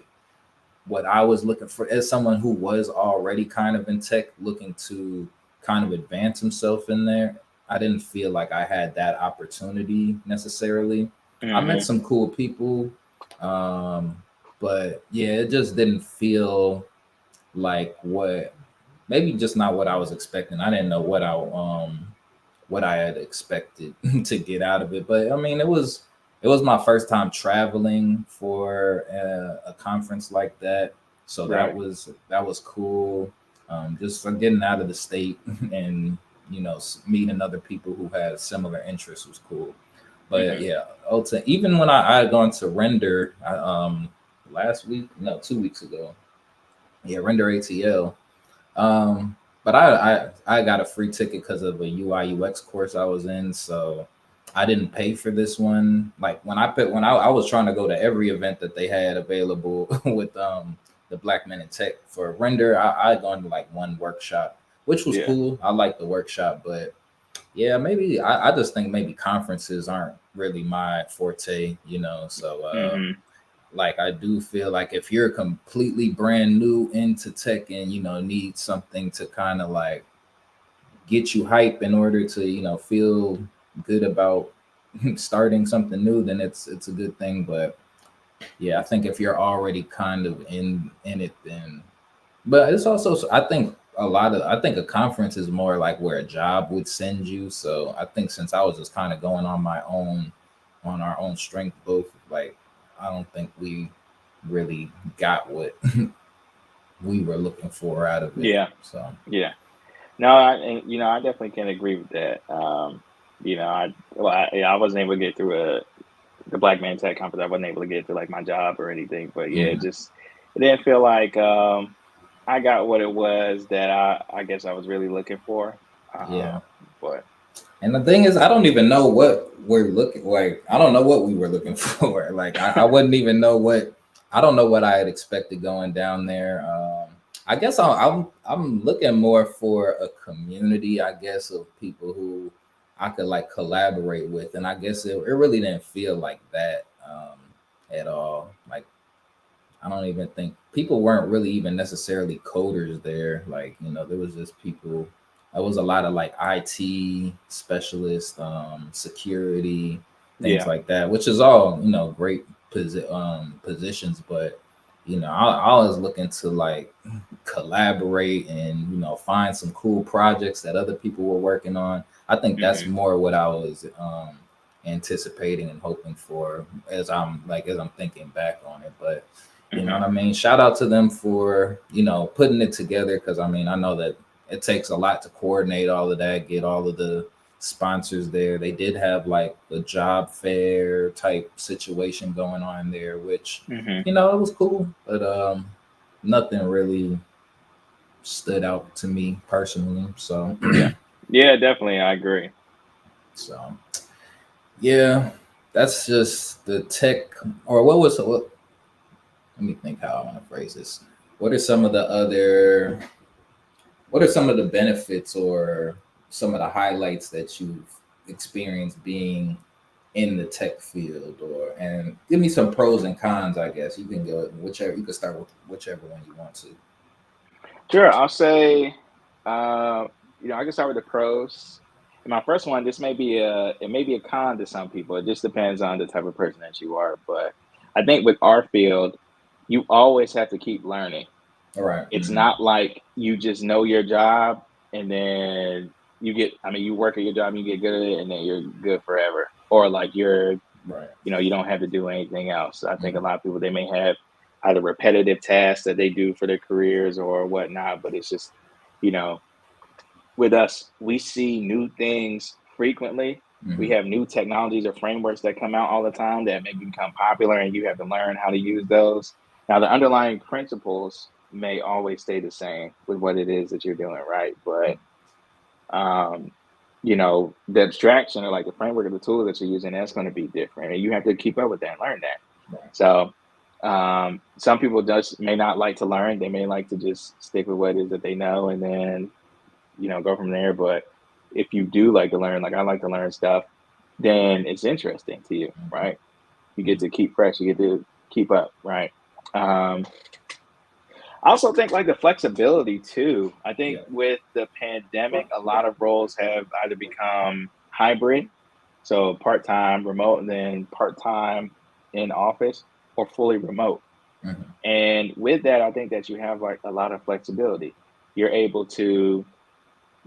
what I was looking for as someone who was already kind of in tech, looking to kind of advance himself in there. I didn't feel like I had that opportunity necessarily. I met hmm. some cool people, um, but yeah, it just didn't feel like what maybe just not what I was expecting. I didn't know what I had expected to get out of it. But I mean, it was my first time traveling for a conference like that, so Right. that was cool. Just for getting out of the state and meeting other people who had similar interests was cool. But Hmm. yeah, even when I had gone to render last week, no, 2 weeks ago, yeah, render ATL. Um, but I got a free ticket because of a UI UX course I was in, so I didn't pay for this one. Like when I was trying to go to every event that they had available with the Black Men in Tech for render, I had gone to like one workshop, which was Yeah. cool. I liked the workshop, but yeah, maybe I just think maybe conferences aren't really my forte, So Hmm. like I do feel like if you're completely brand new into tech and need something to kind of like get you hype in order to feel good about starting something new, then it's a good thing. But yeah, I think if you're already kind of in it, then but it's also I think a conference is more like where a job would send you. So I think since I was just kind of going on my own, on our own strength, both like I don't think we really got what we were looking for out of it. Yeah. So Yeah. No, I definitely can agree with that. I wasn't able to get through the Black Man Tech conference. I wasn't able to get to like my job or anything, but yeah, mhm, it didn't feel like I got what it was that I guess I was really looking for. yeah. But And the thing is, I don't even know what we're looking like. I don't know what we were looking for. Like I wouldn't even know what. I don't know what I had expected going down there. I guess I'm looking more for a community. I guess of people who I could like collaborate with, and I guess it really didn't feel like that at all. Like I don't even think people weren't really even necessarily coders there. Like, there was just people. There was a lot of like IT specialists, security, things yeah. like that, which is all great positions. But I was looking to like collaborate and find some cool projects that other people were working on. I think that's Hmm. more what I was anticipating and hoping for as I'm thinking back on it. But you know Hmm. what I mean? Shout out to them for, putting it together because I mean, I know that it takes a lot to coordinate all of that, get all of the sponsors there. They did have like a job fair type situation going on there, which Hmm. it was cool, but nothing really stood out to me personally. So Yeah. Yeah, definitely. I agree. so yeah, that's just the tech. Or let me think how I want to phrase this. What are some of the other what are some of the benefits or some of the highlights that you've experienced being in the tech field? Or and give me some pros and cons, I guess. You can go whichever you can start with whichever one you want to. Sure. I'll say, I can start with the pros. And my first one, it may be a con to some people. It just depends on the type of person that you are. But I think with our field, you always have to keep learning. All right. It's not like you just know your job and then you work at your job and you get good at it and then you're good forever. Or like Right. you don't have to do anything else. I think a Mhm. lot of people, they may have either repetitive tasks that they do for their careers or whatnot, but it's just, you know, with us, we see new things frequently. We Mhm. have new technologies or frameworks that come out all the time that maybe become popular and you have to learn how to use those. Now, the underlying principles may always stay the same with what it is that you're doing, right? Um, the abstraction or like the framework of the tool that you're using, that's going to be different. And you have to keep up with that and learn that. Right. So some people just may not like to learn. They may like to just stick with what it is that they know and then, go from there. But if you do like to learn, like I like to learn stuff, then it's interesting to you, Mhm. right? You get to keep fresh, you get to keep up, right? Um, I also think like the flexibility too. I think Yeah. with the pandemic, a lot of roles have either become hybrid, so part time remote, and then part time in office, or fully remote. Mhm. And with that, I think that you have like a lot of flexibility. You're able to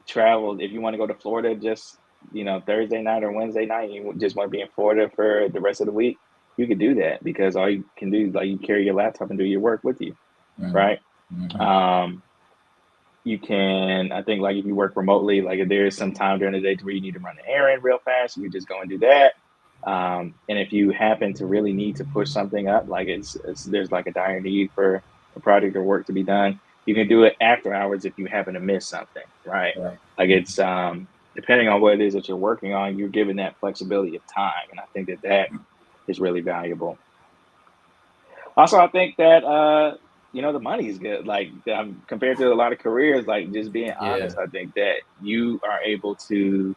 travel if you want to go to Florida just Thursday night or Wednesday night. You just want to be in Florida for the rest of the week. You could do that because all you can do is like you carry your laptop and do your work with you, Mhm. right? Mhm. Um, you can, I think, like if you work remotely, like if there is some time during the day to where you need to run an errand real fast, you can just go and do that. And if you happen to really need to push something up, like there's like a dire need for a project or work to be done, you can do it after hours if you happen to miss something, right? Right. Like Mhm. it's depending on what it is that you're working on, you're given that flexibility of time, and I think that that is really valuable. Also, I think that the money is good. Like compared to a lot of careers, like just being Yeah. honest, I think that you are able to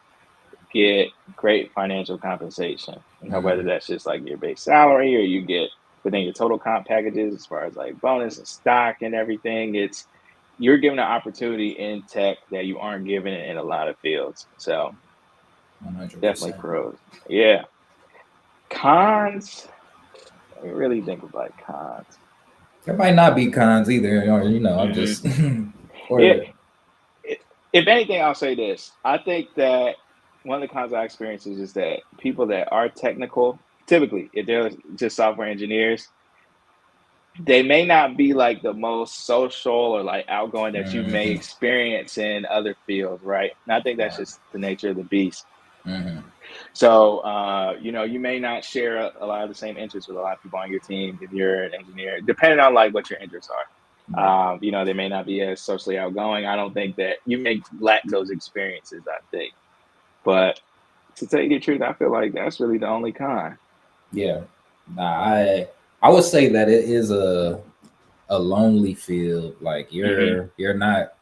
get great financial compensation. Whether Mhm. that's just like your base salary or you get within your total comp packages as far as like bonus and stock and everything. You're given an opportunity in tech that you aren't given in a lot of fields. So definitely 100%. pros. Yeah. Cons. Let me really think about cons. There might not be cons either, or I'm Hmm. just or It, if anything, I'll say this. I think that one of the cons I experience is just that people that are technical, typically, if they're just software engineers, they may not be like the most social or like outgoing that you may Mhm. experience in other fields, right? And I think that's Right. just the nature of the beast. Mhm. So, you may not share a lot of the same interests with a lot of people on your team if you're an engineer, depending on like what your interests are. Right. They may not be as socially outgoing. I don't think that you may lack those experiences, I think. But to tell you the truth, I feel like that's really the only con. Yeah. Nah, I would say that it is a lonely field. Like Hmm. you're not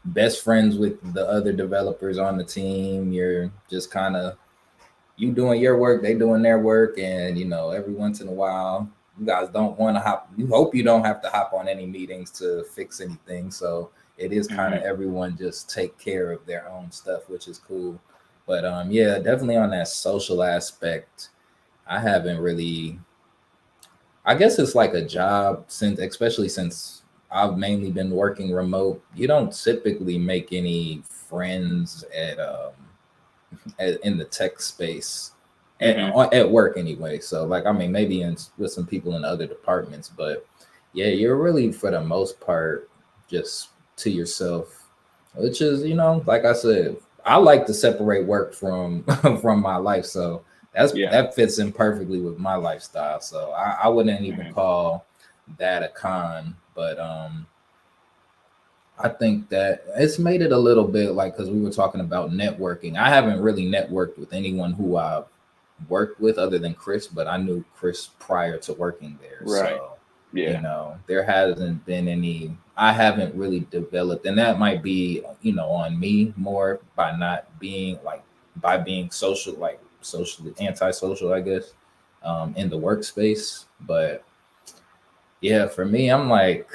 best friends with the other developers on the team. You're just kind of you doing your work, they doing their work, and every once in a while, you guys don't want to hop. You hope you don't have to hop on any meetings to fix anything. So it is kind of Hmm. everyone just take care of their own stuff, which is cool. But yeah, definitely on that social aspect, I haven't really. I guess it's like a job since, especially since I've mainly been working remote. You don't typically make any friends in the tech space Hmm. at work anyway. So like I mean maybe with some people in other departments, but yeah, you're really for the most part just to yourself, which is like I said, I like to separate work from from my life, so Yeah. that fits in perfectly with my lifestyle. So I wouldn't even Hmm. call that a con, but I think that it's made it a little bit like because we were talking about networking. I haven't really networked with anyone who I've worked with other than Chris, but I knew Chris prior to working there. Right. So, Yeah. there hasn't been any, I haven't really developed, and that might be, on me more by not being like, by being social, like socially antisocial, I guess, in the workspace. But yeah, for me, I'm like,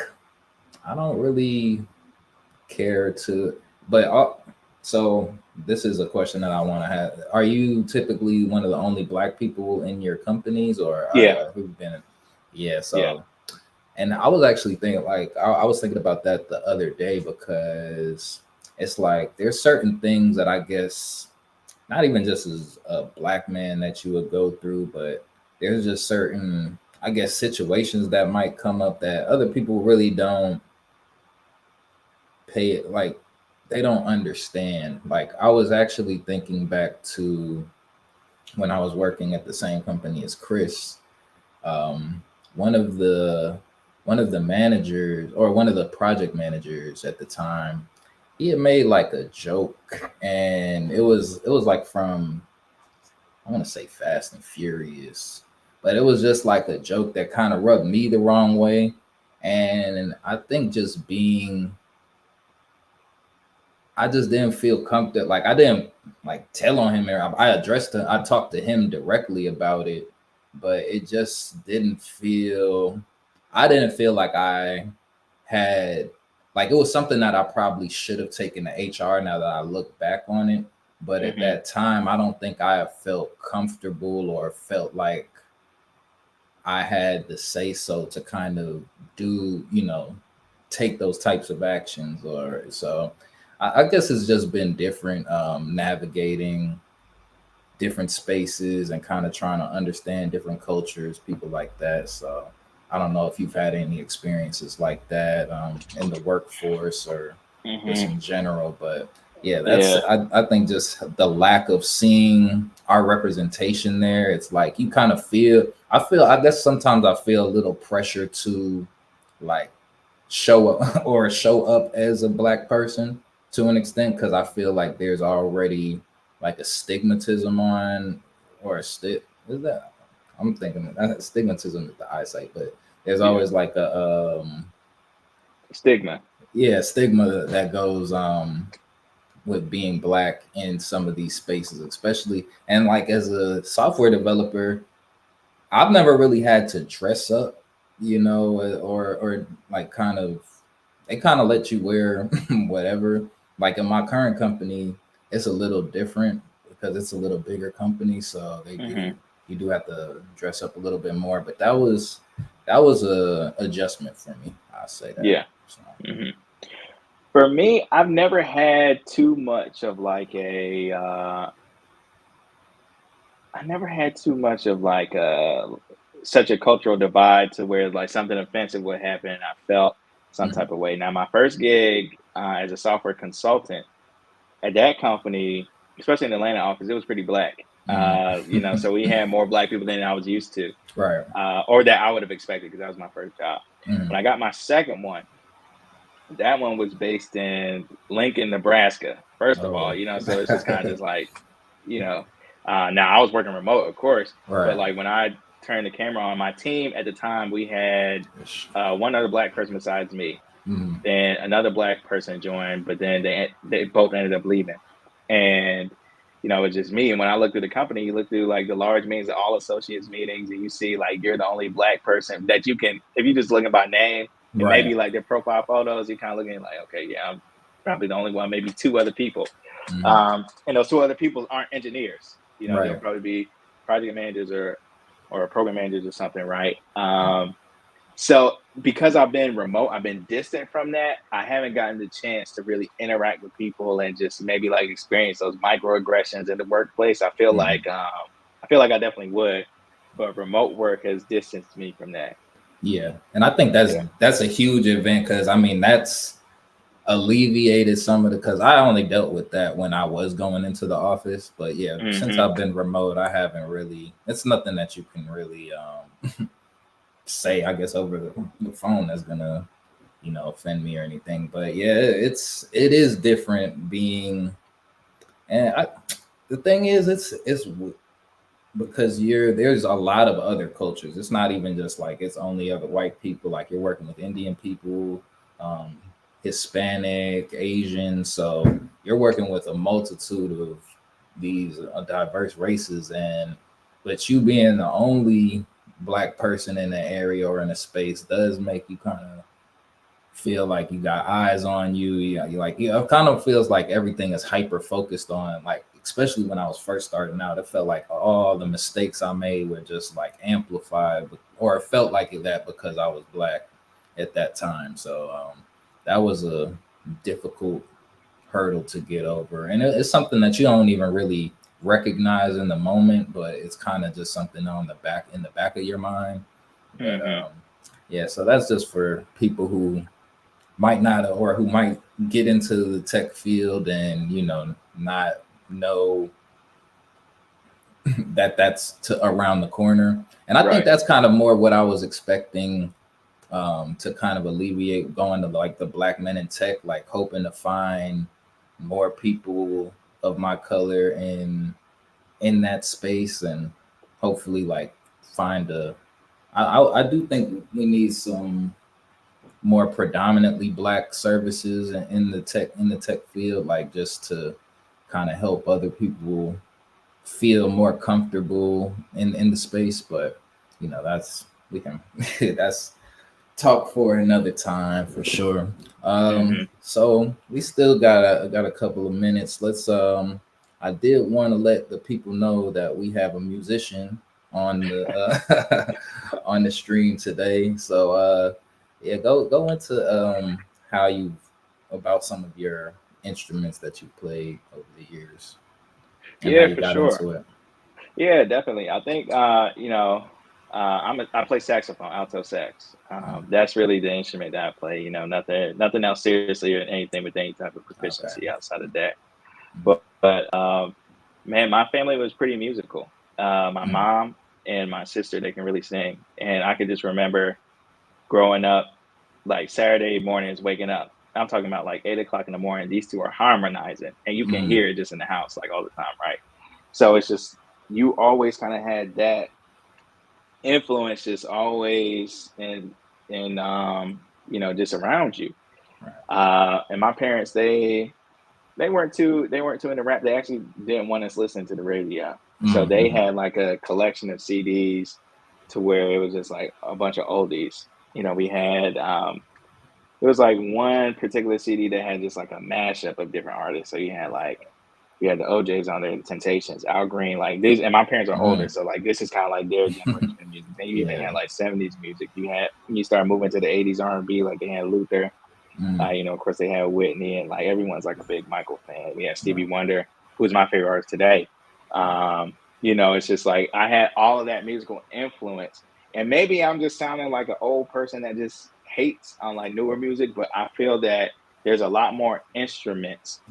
I don't really care to, but so this is a question that I want to have. Are you typically one of the only black people in your companies, or Yeah. who've been? Yeah. Yeah. So, and I was actually thinking, like, I was thinking about that the other day because it's like there's certain things that I guess not even just as a black man that you would go through, but there's just certain, I guess, situations that might come up that other people really don't pay it, like they don't understand. Like I was actually thinking back to when I was working at the same company as Chris. um, one of the one of the managers, or one of the project managers at the time, he had made like a joke, and it was like from, I want to say Fast and Furious, but it was just like a joke that kind of rubbed me the wrong way. And I think just being, I just didn't feel comfortable. Like I didn't like tell on him, or I addressed him. I talked to him directly about it, but it just didn't feel. I didn't feel like I had, like it was something that I probably should have taken to HR. Now that I look back on it, but at Hmm. that time, I don't think I felt comfortable or felt like I had the say so to kind of do, take those types of actions. Or so I guess it's just been different, navigating different spaces and kind of trying to understand different cultures, people like that. So I don't know if you've had any experiences like that, in the workforce or just Hmm. in general, but yeah, that's, Yeah. I think just the lack of seeing our representation there. It's like you kind of feel, I guess sometimes I feel a little pressure to like show up or show up as a black person to an extent, because I feel like there's already like a stigmatism on, or is that, I'm thinking that stigmatism is the eyesight, but there's Yeah. always like a Stigma. yeah, stigma that goes with being black in some of these spaces, especially, and like as a software developer, I've never really had to dress up, or like kind of, they kind of let you wear whatever. Like in my current company, it's a little different because it's a little bigger company, so Hmm. you do have to dress up a little bit more. But that was a adjustment for me. I say that. Yeah. So, Hmm. For me, I've never had too much of like I never had too much of like such a cultural divide to where like something offensive would happen and I felt some mhm. type of way. Now, my first gig as a software consultant at that company, especially in the Atlanta office, it was pretty black. Mhm. So we had more black people than I was used to, Right. or that I would have expected because that was my first job. Mhm. When I got my second one, that one was based in Lincoln, Nebraska. First of all, Oh. so it's just kind of just like, you know, now I was working remote, of course, but Right. like when I turned the camera on, my team at the time we had Ish. one other black person besides me. Mhm. Then another black person joined, but then they both ended up leaving, and it's just me. And when I look through the company, you look through like the large meetings, all associates meetings, and you see like you're the only black person that you can, if you just looking by name and Right. maybe like their profile photos, you're kind of looking like, okay, yeah, I'm probably the only one, maybe two other people. Mhm. And those two other people aren't engineers. They'll Right. probably be project managers or program managers or something, right? So because I've been remote, I've been distant from that. I haven't gotten the chance to really interact with people and just maybe like experience those microaggressions in the workplace. Mhm. I feel like I definitely would, but remote work has distanced me from that. Yeah, and I think that's Yeah. that's a huge event because I mean alleviated some of the, because I only dealt with that when I was going into the office. But yeah, since Mm-hmm. I've been remote, I haven't really. It's nothing that you can really say, I guess, over the phone that's gonna offend me or anything. But yeah, it is different being, and the thing is, it's because there's a lot of other cultures. It's not even just like it's only other white people. Like you're working with Indian people, um, Hispanic, Asian. So you're working with a multitude of these diverse races, and but you being the only black person in the area or in a space does make you kind of feel like you got eyes on you. You like, it kind of feels like everything is hyper focused on, like, especially when I was first starting out, it felt like all the mistakes I made were just like amplified, or it felt like that because I was black at that time. So that was a difficult hurdle to get over, and it's something that you don't even really recognize in the moment, but it's kind of just something on the back in the back of your mind. But Mm-hmm. yeah, so that's just for people who might not, or who might get into the tech field and not know that that's around the corner. And I think Right. that's kind of more what I was expecting, to kind of alleviate going to like the black men in tech, like hoping to find more people of my color in that space, and hopefully like find I do think we need some more predominantly black services in the tech field, like just to kind of help other people feel more comfortable in the space. But that's we can that's talk for another time for sure. Mm-hmm. So we still got a couple of minutes. Let's I did want to let the people know that we have a musician on the on the stream today. So yeah, go into how you about some of your instruments that you played over the years and how Yeah, you for got sure. into it. Yeah, definitely. I think I play saxophone, alto sax. That's really the instrument that I play. Nothing else seriously or anything with any type of Okay. proficiency outside of that. But man, my family was pretty musical. My Mm, mom and my sister, they can really sing, and I could just remember growing up, like Saturday mornings, waking up. I'm talking about like 8 o'clock in the morning. These two are harmonizing, and you can mm, hear it just in the house, like all the time, right? So it's just you always kind of had that influence, just always just around you. right. And my parents, they weren't too into rap. They actually didn't want us listening to the radio. So they Mm-hmm. had like a collection of CDs to where it was just like a bunch of oldies. We had it was like one particular CD that had just like a mashup of different artists. So you had the OJs on there, the Temptations, Al Green, like this. And my parents are older, Mm, so like this is kind of like their generation of music. Then you even yeah. had like '70s music. When you start moving to the '80s R&B, like they had Luther. Mm, Of course, they had Whitney, and like everyone's like a big Michael fan. We had right. Stevie Wonder, who's my favorite artist today. It's just like I had all of that musical influence, and maybe I'm just sounding like an old person that just hates on like newer music, but I feel that there's a lot more instruments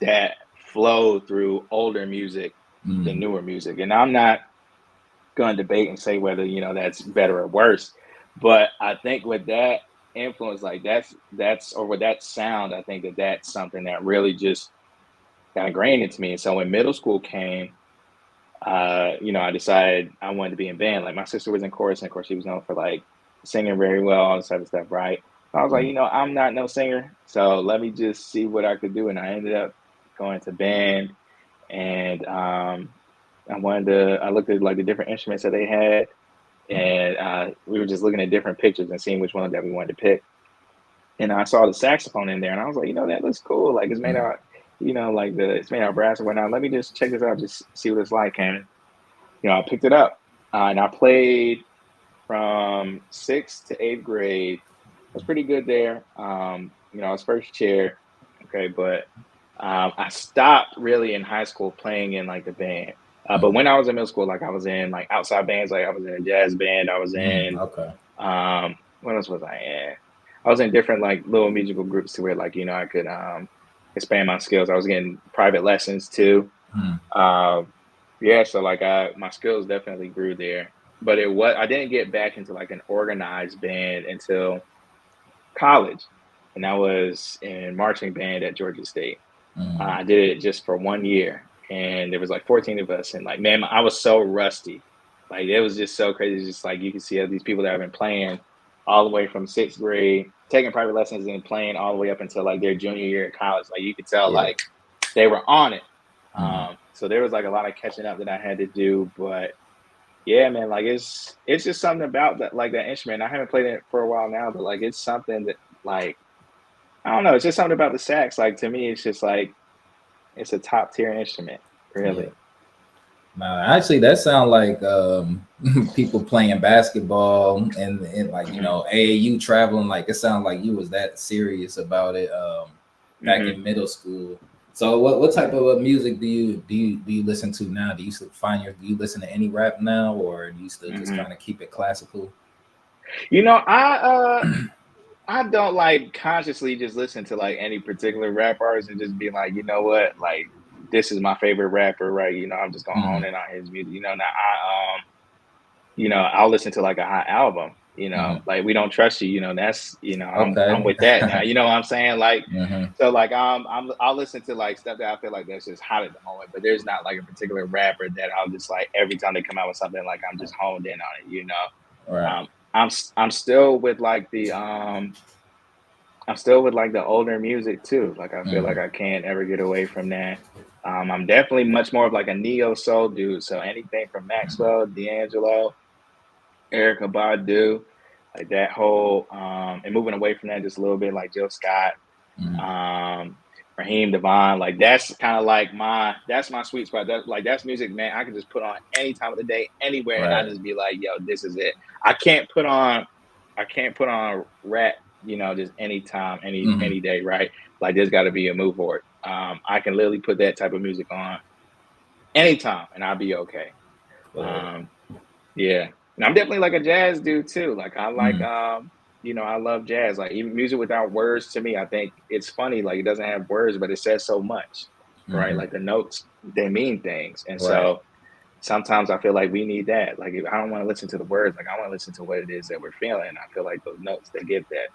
that flow through older music than Mm, newer music, and I'm not going to debate and say whether that's better or worse, but I think with that influence, like that's or with that sound, I think that that's something that really just got ingrained into me. And so when middle school came, I decided I wanted to be in band. Like my sister was in chorus, and of course she was known for like singing very well, all this type of stuff, right? I was like, mm, I'm not no singer, so let me just see what I could do, and I ended up going to band, and I looked at like the different instruments that they had, and we were just looking at different pictures and seeing which one that we wanted to pick. And I saw the saxophone in there, and I was like, that looks cool. Like it's made mm, out, like it's made out of brass or whatnot. Let me just check this out, just see what it's like. And I picked it up, and I played from sixth to eighth grade. I was pretty good there. I was first chair. Okay, but I stopped really in high school playing in like the band. But mm, when I was in middle school, like I was in like outside bands, like I was in a jazz band. I was in okay. what else was I in? I was in different like little musical groups to where like I could expand my skills. I was getting private lessons too. Hmm. Uh, yeah, so like my skills definitely grew there. But I didn't get back into like an organized band until college, and I was in marching band at Georgia State. Hmm. I did it just for 1 year, and there was like 14 of us, and like man, I was so rusty. Like it was just so crazy. Just like you can see these people that have been playing all the way from sixth grade, taking private lessons and playing all the way up until like their junior year at college. Like you could tell, Yeah. like they were on it. Hmm. So there was like a lot of catching up that I had to do, but yeah, man, like it's just something about that like that instrument. I haven't played it for a while now, but like it's something that like I don't know, it's just something about the sax. Like to me, it's just like it's a top tier instrument, Yeah. really. Nah, actually, that sound like people playing basketball and like Hmm. AAU traveling. Like it sounded like you was that serious about it back Hmm. in middle school. So what type of music do you listen to now? Do you still do you listen to any rap now, or do you still just Hmm. kind of keep it classical? You know, I don't like consciously just listen to like any particular rap artist and just be like, you know what, like this is my favorite rapper, right? I'm just gonna Hmm. hone in on his music. Now I'll listen to like a hot album, Hmm. like We Don't Trust You, that's, I'm Okay. with that now, you know what I'm saying? Like, Hmm. so like I'll listen to like stuff that I feel like that's just hot at the moment, but there's not like a particular rapper that I'll just like every time they come out with something like I'm just honed in on it. Right. I'm still with like I'm still with like the older music too. Like I feel like Hmm. I can't ever get away from that. I'm definitely much more of like a neo soul dude. So anything from Maxwell, D'Angelo, Erica Badu, like that whole and moving away from that just a little bit, like Jill Scott, Hmm. um, Raheem Devon, like that's kind of like that's my sweet spot. That's music, man. I can just put on any time of the day, anywhere, and I Right. just be like, yo, this is it. I can't put on I can't put on rap, just anytime, Hmm. any day, right? Like there's got to be a move for it. I can literally put that type of music on anytime, and I'll be okay. Um, yeah. And I'm definitely like a jazz dude too. Like I like Mm. I love jazz. Like even music without words to me, I think it's funny. Like it doesn't have words, but it says so much. Right? Hmm. Like the notes, they mean things. And Right. so sometimes I feel like we need that. Like if I don't want to listen to the words, like I want to listen to what it is that we're feeling. I feel like those notes they give that.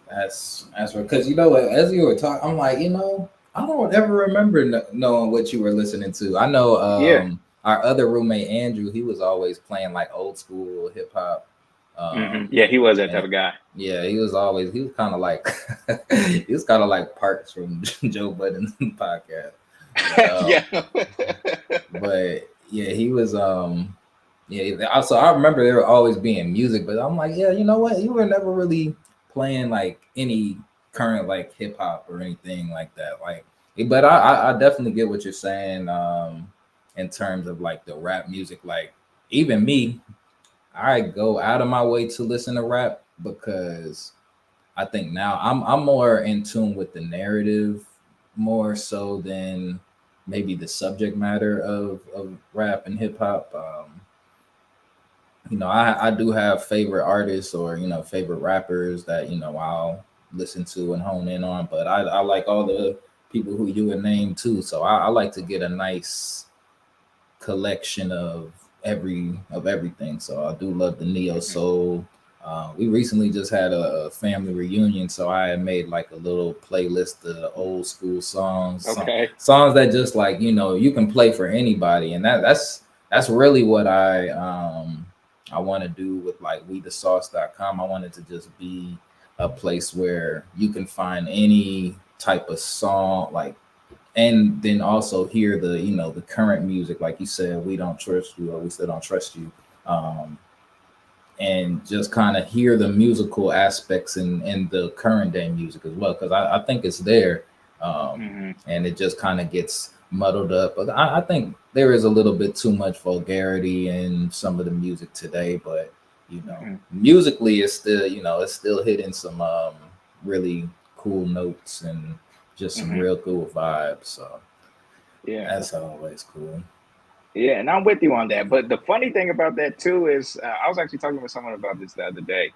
That's because as you were talking, I'm like, I don't ever remember knowing what you were listening to. I know Yeah. our other roommate Andrew, he was always playing like old school hip hop, Yeah, he was that type and of guy. yeah, he was kind of like he was kind of like Parks from Joe Budden's podcast, but Yeah. yeah, he was yeah. Also, I remember there were always being music, but I'm like, yeah, you know what? You were never really playing like any current like hip hop or anything like that. Like, but I definitely get what you're saying. In terms of like the rap music, like even me, I go out of my way to listen to rap because I think now I'm more in tune with the narrative more so than maybe the subject matter of rap and hip hop. I do have favorite artists or favorite rappers that I'll listen to and hone in on, but I like all the people who you would name too. So I like to get a nice collection of everything. So I do love the neo Mhm. soul. We recently just had a family reunion, so I had made like a little playlist of old school songs, Okay. songs that just like you can play for anybody, and that's really what I want to do with like WeTheSauce.com. I want it to just be a place where you can find any type of song, like, and then also hear the current music, like you said, We Don't Trust You, or We Still Don't Trust You, um, and just kind of hear the musical aspects in the current day music as well, because I think it's there, Hmm. and it just kind of gets muddled up. But I think there is a little bit too much vulgarity in some of the music today, but Hmm. musically it's still hitting some really cool notes and just some Hmm. real cool vibes. So Yeah. that's always cool. Yeah, and I'm with you on that. But the funny thing about that too is, I was actually talking with someone about this the other day.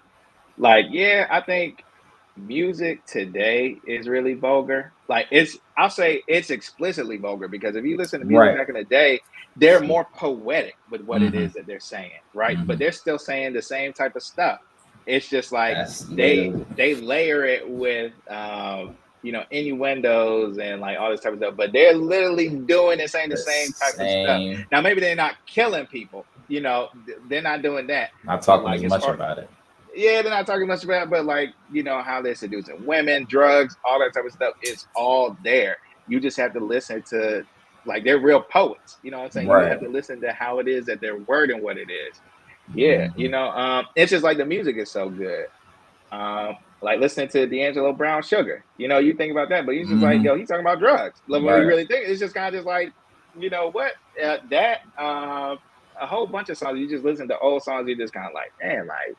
Like, yeah, I think music today is really vulgar. Like I'll say it's explicitly vulgar because if you listen to music Right. back in the day, they're more poetic with what it Mm-hmm. is that they're saying, right? Mm-hmm. But they're still saying the same type of stuff. It's just like That's they literally they layer it with innuendos and like all this type of stuff, but they're literally doing and saying the the same type of stuff. same. Now maybe they're not killing people, they're not doing that, Not but talking like as as much far about it. yeah, they're not talking much about, but like, how they're seducing women, drugs, all that type of stuff. It's all there. You just have to listen to, like, they're real poets. You know what I'm saying? You Right. have to listen to how it is that they're wording what it is. Yeah, Mm-hmm. it's just like the music is so good. Like listening to D'Angelo Brown Sugar. You think about that, but he's just like, Mm-hmm. yo, he's talking about drugs. Like, what you Right. really think? It's just kind of just like, what? That a whole bunch of songs. You just listen to old songs, you just kind of like, man, like,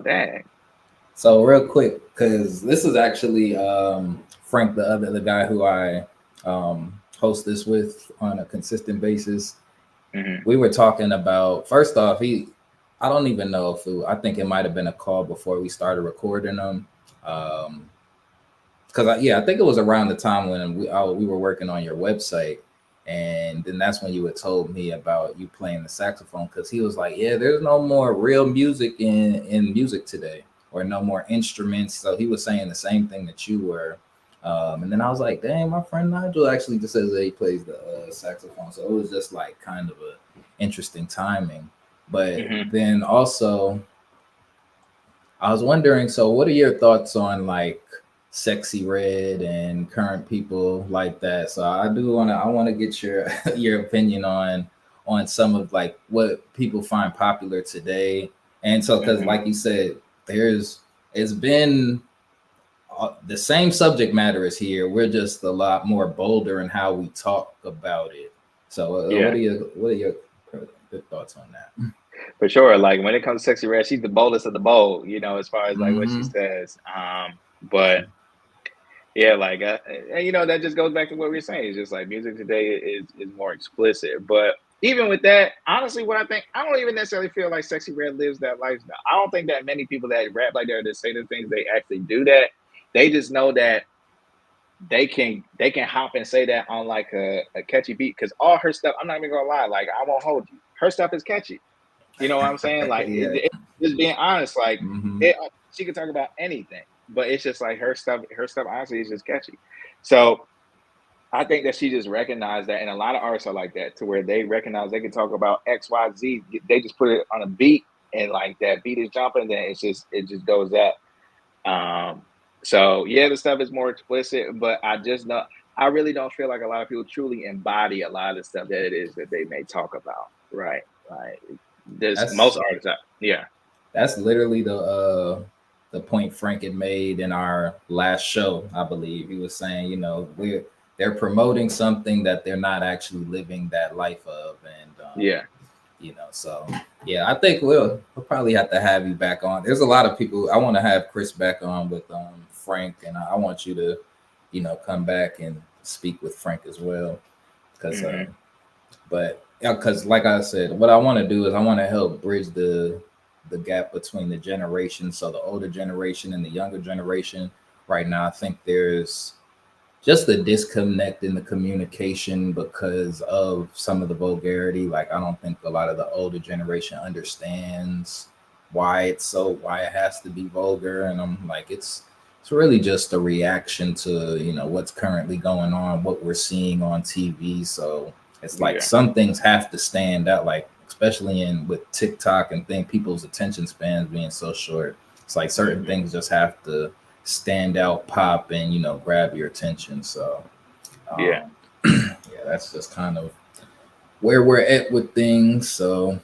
dang. So real quick, because this is actually Frank, the guy who I host this with on a consistent basis. Mhm. We were talking about, first off, I don't even know if I think it might have been a call before we started recording them. Because I think it was around the time when we were working on your website, and then that's when you had told me about you playing the saxophone. Because he was like, "Yeah, there's no more real music in music today, or no more instruments." So he was saying the same thing that you were. And then I was like, "Dang, my friend Nigel actually just says that he plays the saxophone." So it was just like kind of a interesting timing. But Mhm. then also I was wondering, so what are your thoughts on like Sexy Red and current people like that? So I want to get your your opinion on some of like what people find popular today. And so cuz Mhm. like you said, there's it's been the same subject matter is here. We're just a lot more bolder in how we talk about it. So Yeah, what are your good thoughts on that? for sure. Like when it comes to Sexy Red, she's the boldest of the bold, as far as like what she Mm-hmm. says. But yeah, like and that just goes back to what we were saying. It's just like music today is more explicit. But even with that, honestly, what I think, I don't even necessarily feel like Sexy Red lives that lifestyle. I don't think that many people that rap like that or that say the things they actually do that. They just know that they can hop and say that on like a catchy beat because all her stuff, I'm not even gonna lie, like I won't hold you. Her stuff is catchy. You know what I'm saying? Like Yeah. just being honest, like Mm-hmm. it, she can talk about anything, but it's just like her stuff honestly is just catchy. So I think that she just recognized that, and a lot of artists are like that, to where they recognize they can talk about X, Y, Z. They just put it on a beat, and like that beat is jumping, then it just goes that. So yeah, the stuff is more explicit, but I really don't feel like a lot of people truly embody a lot of the stuff that it is that they may talk about, right? Like this most That's artists, yeah, That's literally the point Frank had made in our last show. I believe he was saying, they're promoting something that they're not actually living that life of, and yeah, so yeah, I think we'll probably have to have you back on. There's a lot of people. I want to have Chris back on with Frank, and I want you to, come back and speak with Frank as well, because hmm but yeah, because like I said, what I want to do is I want to help bridge the gap between the generations. So the older generation and the younger generation. Right now, I think there's just a disconnect in the communication because of some of the vulgarity. Like I don't think a lot of the older generation understands why it has to be vulgar. And I'm like, it's really just a reaction to what's currently going on, what we're seeing on TV. So it's like yeah, some things have to stand out, like especially in with TikTok and people's attention spans being so short. It's like certain hmm things just have to stand out, pop, and grab your attention. So yeah, um, yeah, that's just kind of where we're at with things. So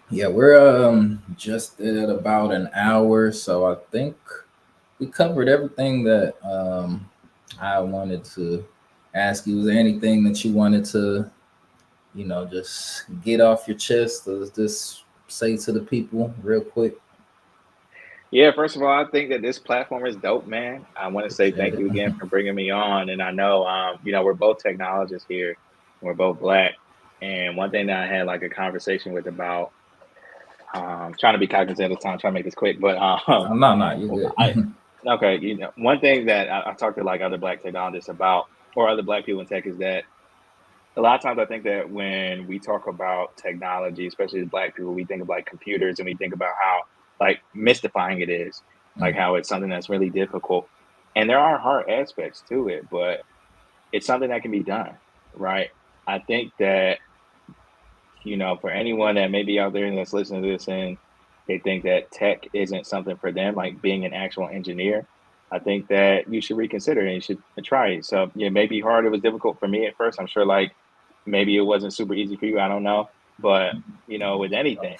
yeah, we're just at about an hour. So I think we covered everything that I wanted to ask you. Was there anything that you wanted to just get off your chest or just say to the people real quick? yeah. First of all, I think that this platform is dope, man. I want to say Appreciate thank it. you again for bringing me on, and I know, we're both technologists here, we're both black, and one thing that I had like a conversation with about Trying to be cognizant of time, trying to make this quick, but No, you're good. I okay, one thing that I talked to like other Black technologists about, or other Black people in tech, is that a lot of times I think that when we talk about technology, especially as Black people, we think of like computers and we think about how like mystifying it is, like how it's something that's really difficult. And there are hard aspects to it, but it's something that can be done, right? I think that, for anyone that may be out there and that's listening to this and they think that tech isn't something for them, like being an actual engineer, I think that you should reconsider and you should try it. So, yeah, it may be hard. It was difficult for me at first. I'm sure, like, maybe it wasn't super easy for you. I don't know. But, with anything,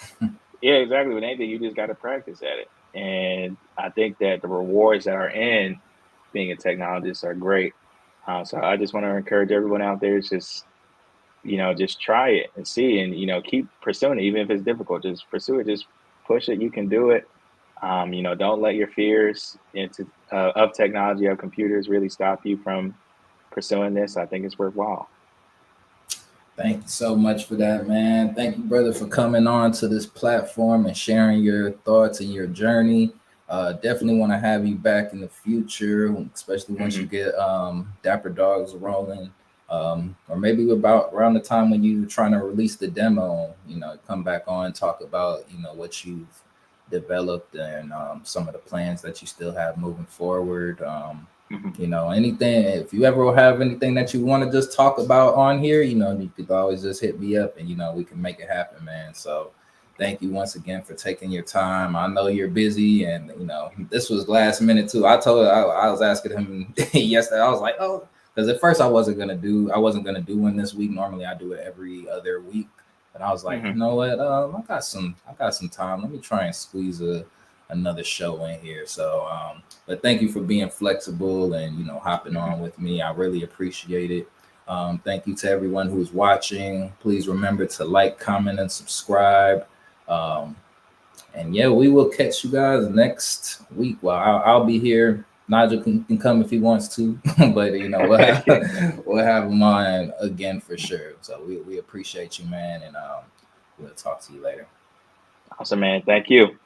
yeah, exactly. With anything, you just got to practice at it. And I think that the rewards that are in being a technologist are great. So I just want to encourage everyone out there, just try it and see, and keep pursuing it, even if it's difficult. Just pursue it, just push it. You can do it. Don't let your fears of technology, of computers, really stop you from pursuing this. I think it's worthwhile. Thank you so much for that, man. Thank you, brother, for coming on to this platform and sharing your thoughts and your journey. Definitely want to have you back in the future, especially once you Hmm. get Dapper Dogs rolling. Or maybe about around the time when you're trying to release the demo, come back on, talk about, what you've developed and some of the plans that you still have moving forward. Hmm. Anything, if you ever have anything that you want to just talk about on here, you could always just hit me up and, we can make it happen, man. So thank you once again for taking your time. I know you're busy and, this was last minute too. I was asking him yesterday, I was like, oh, because at first I wasn't gonna do one this week. Normally I do it every other week. But I was like, you Hmm. know what? I got some time. Let me try and squeeze another show in here. So but thank you for being flexible and hopping Hmm. on with me. I really appreciate it. Thank you to everyone who's watching. Please remember to like, comment, and subscribe. Um, and yeah, we will catch you guys next week. Well, I'll be here. Nigel can come if he wants to, but we'll have him on again for sure. So we appreciate you, man, and we'll talk to you later. Awesome, man. Thank you.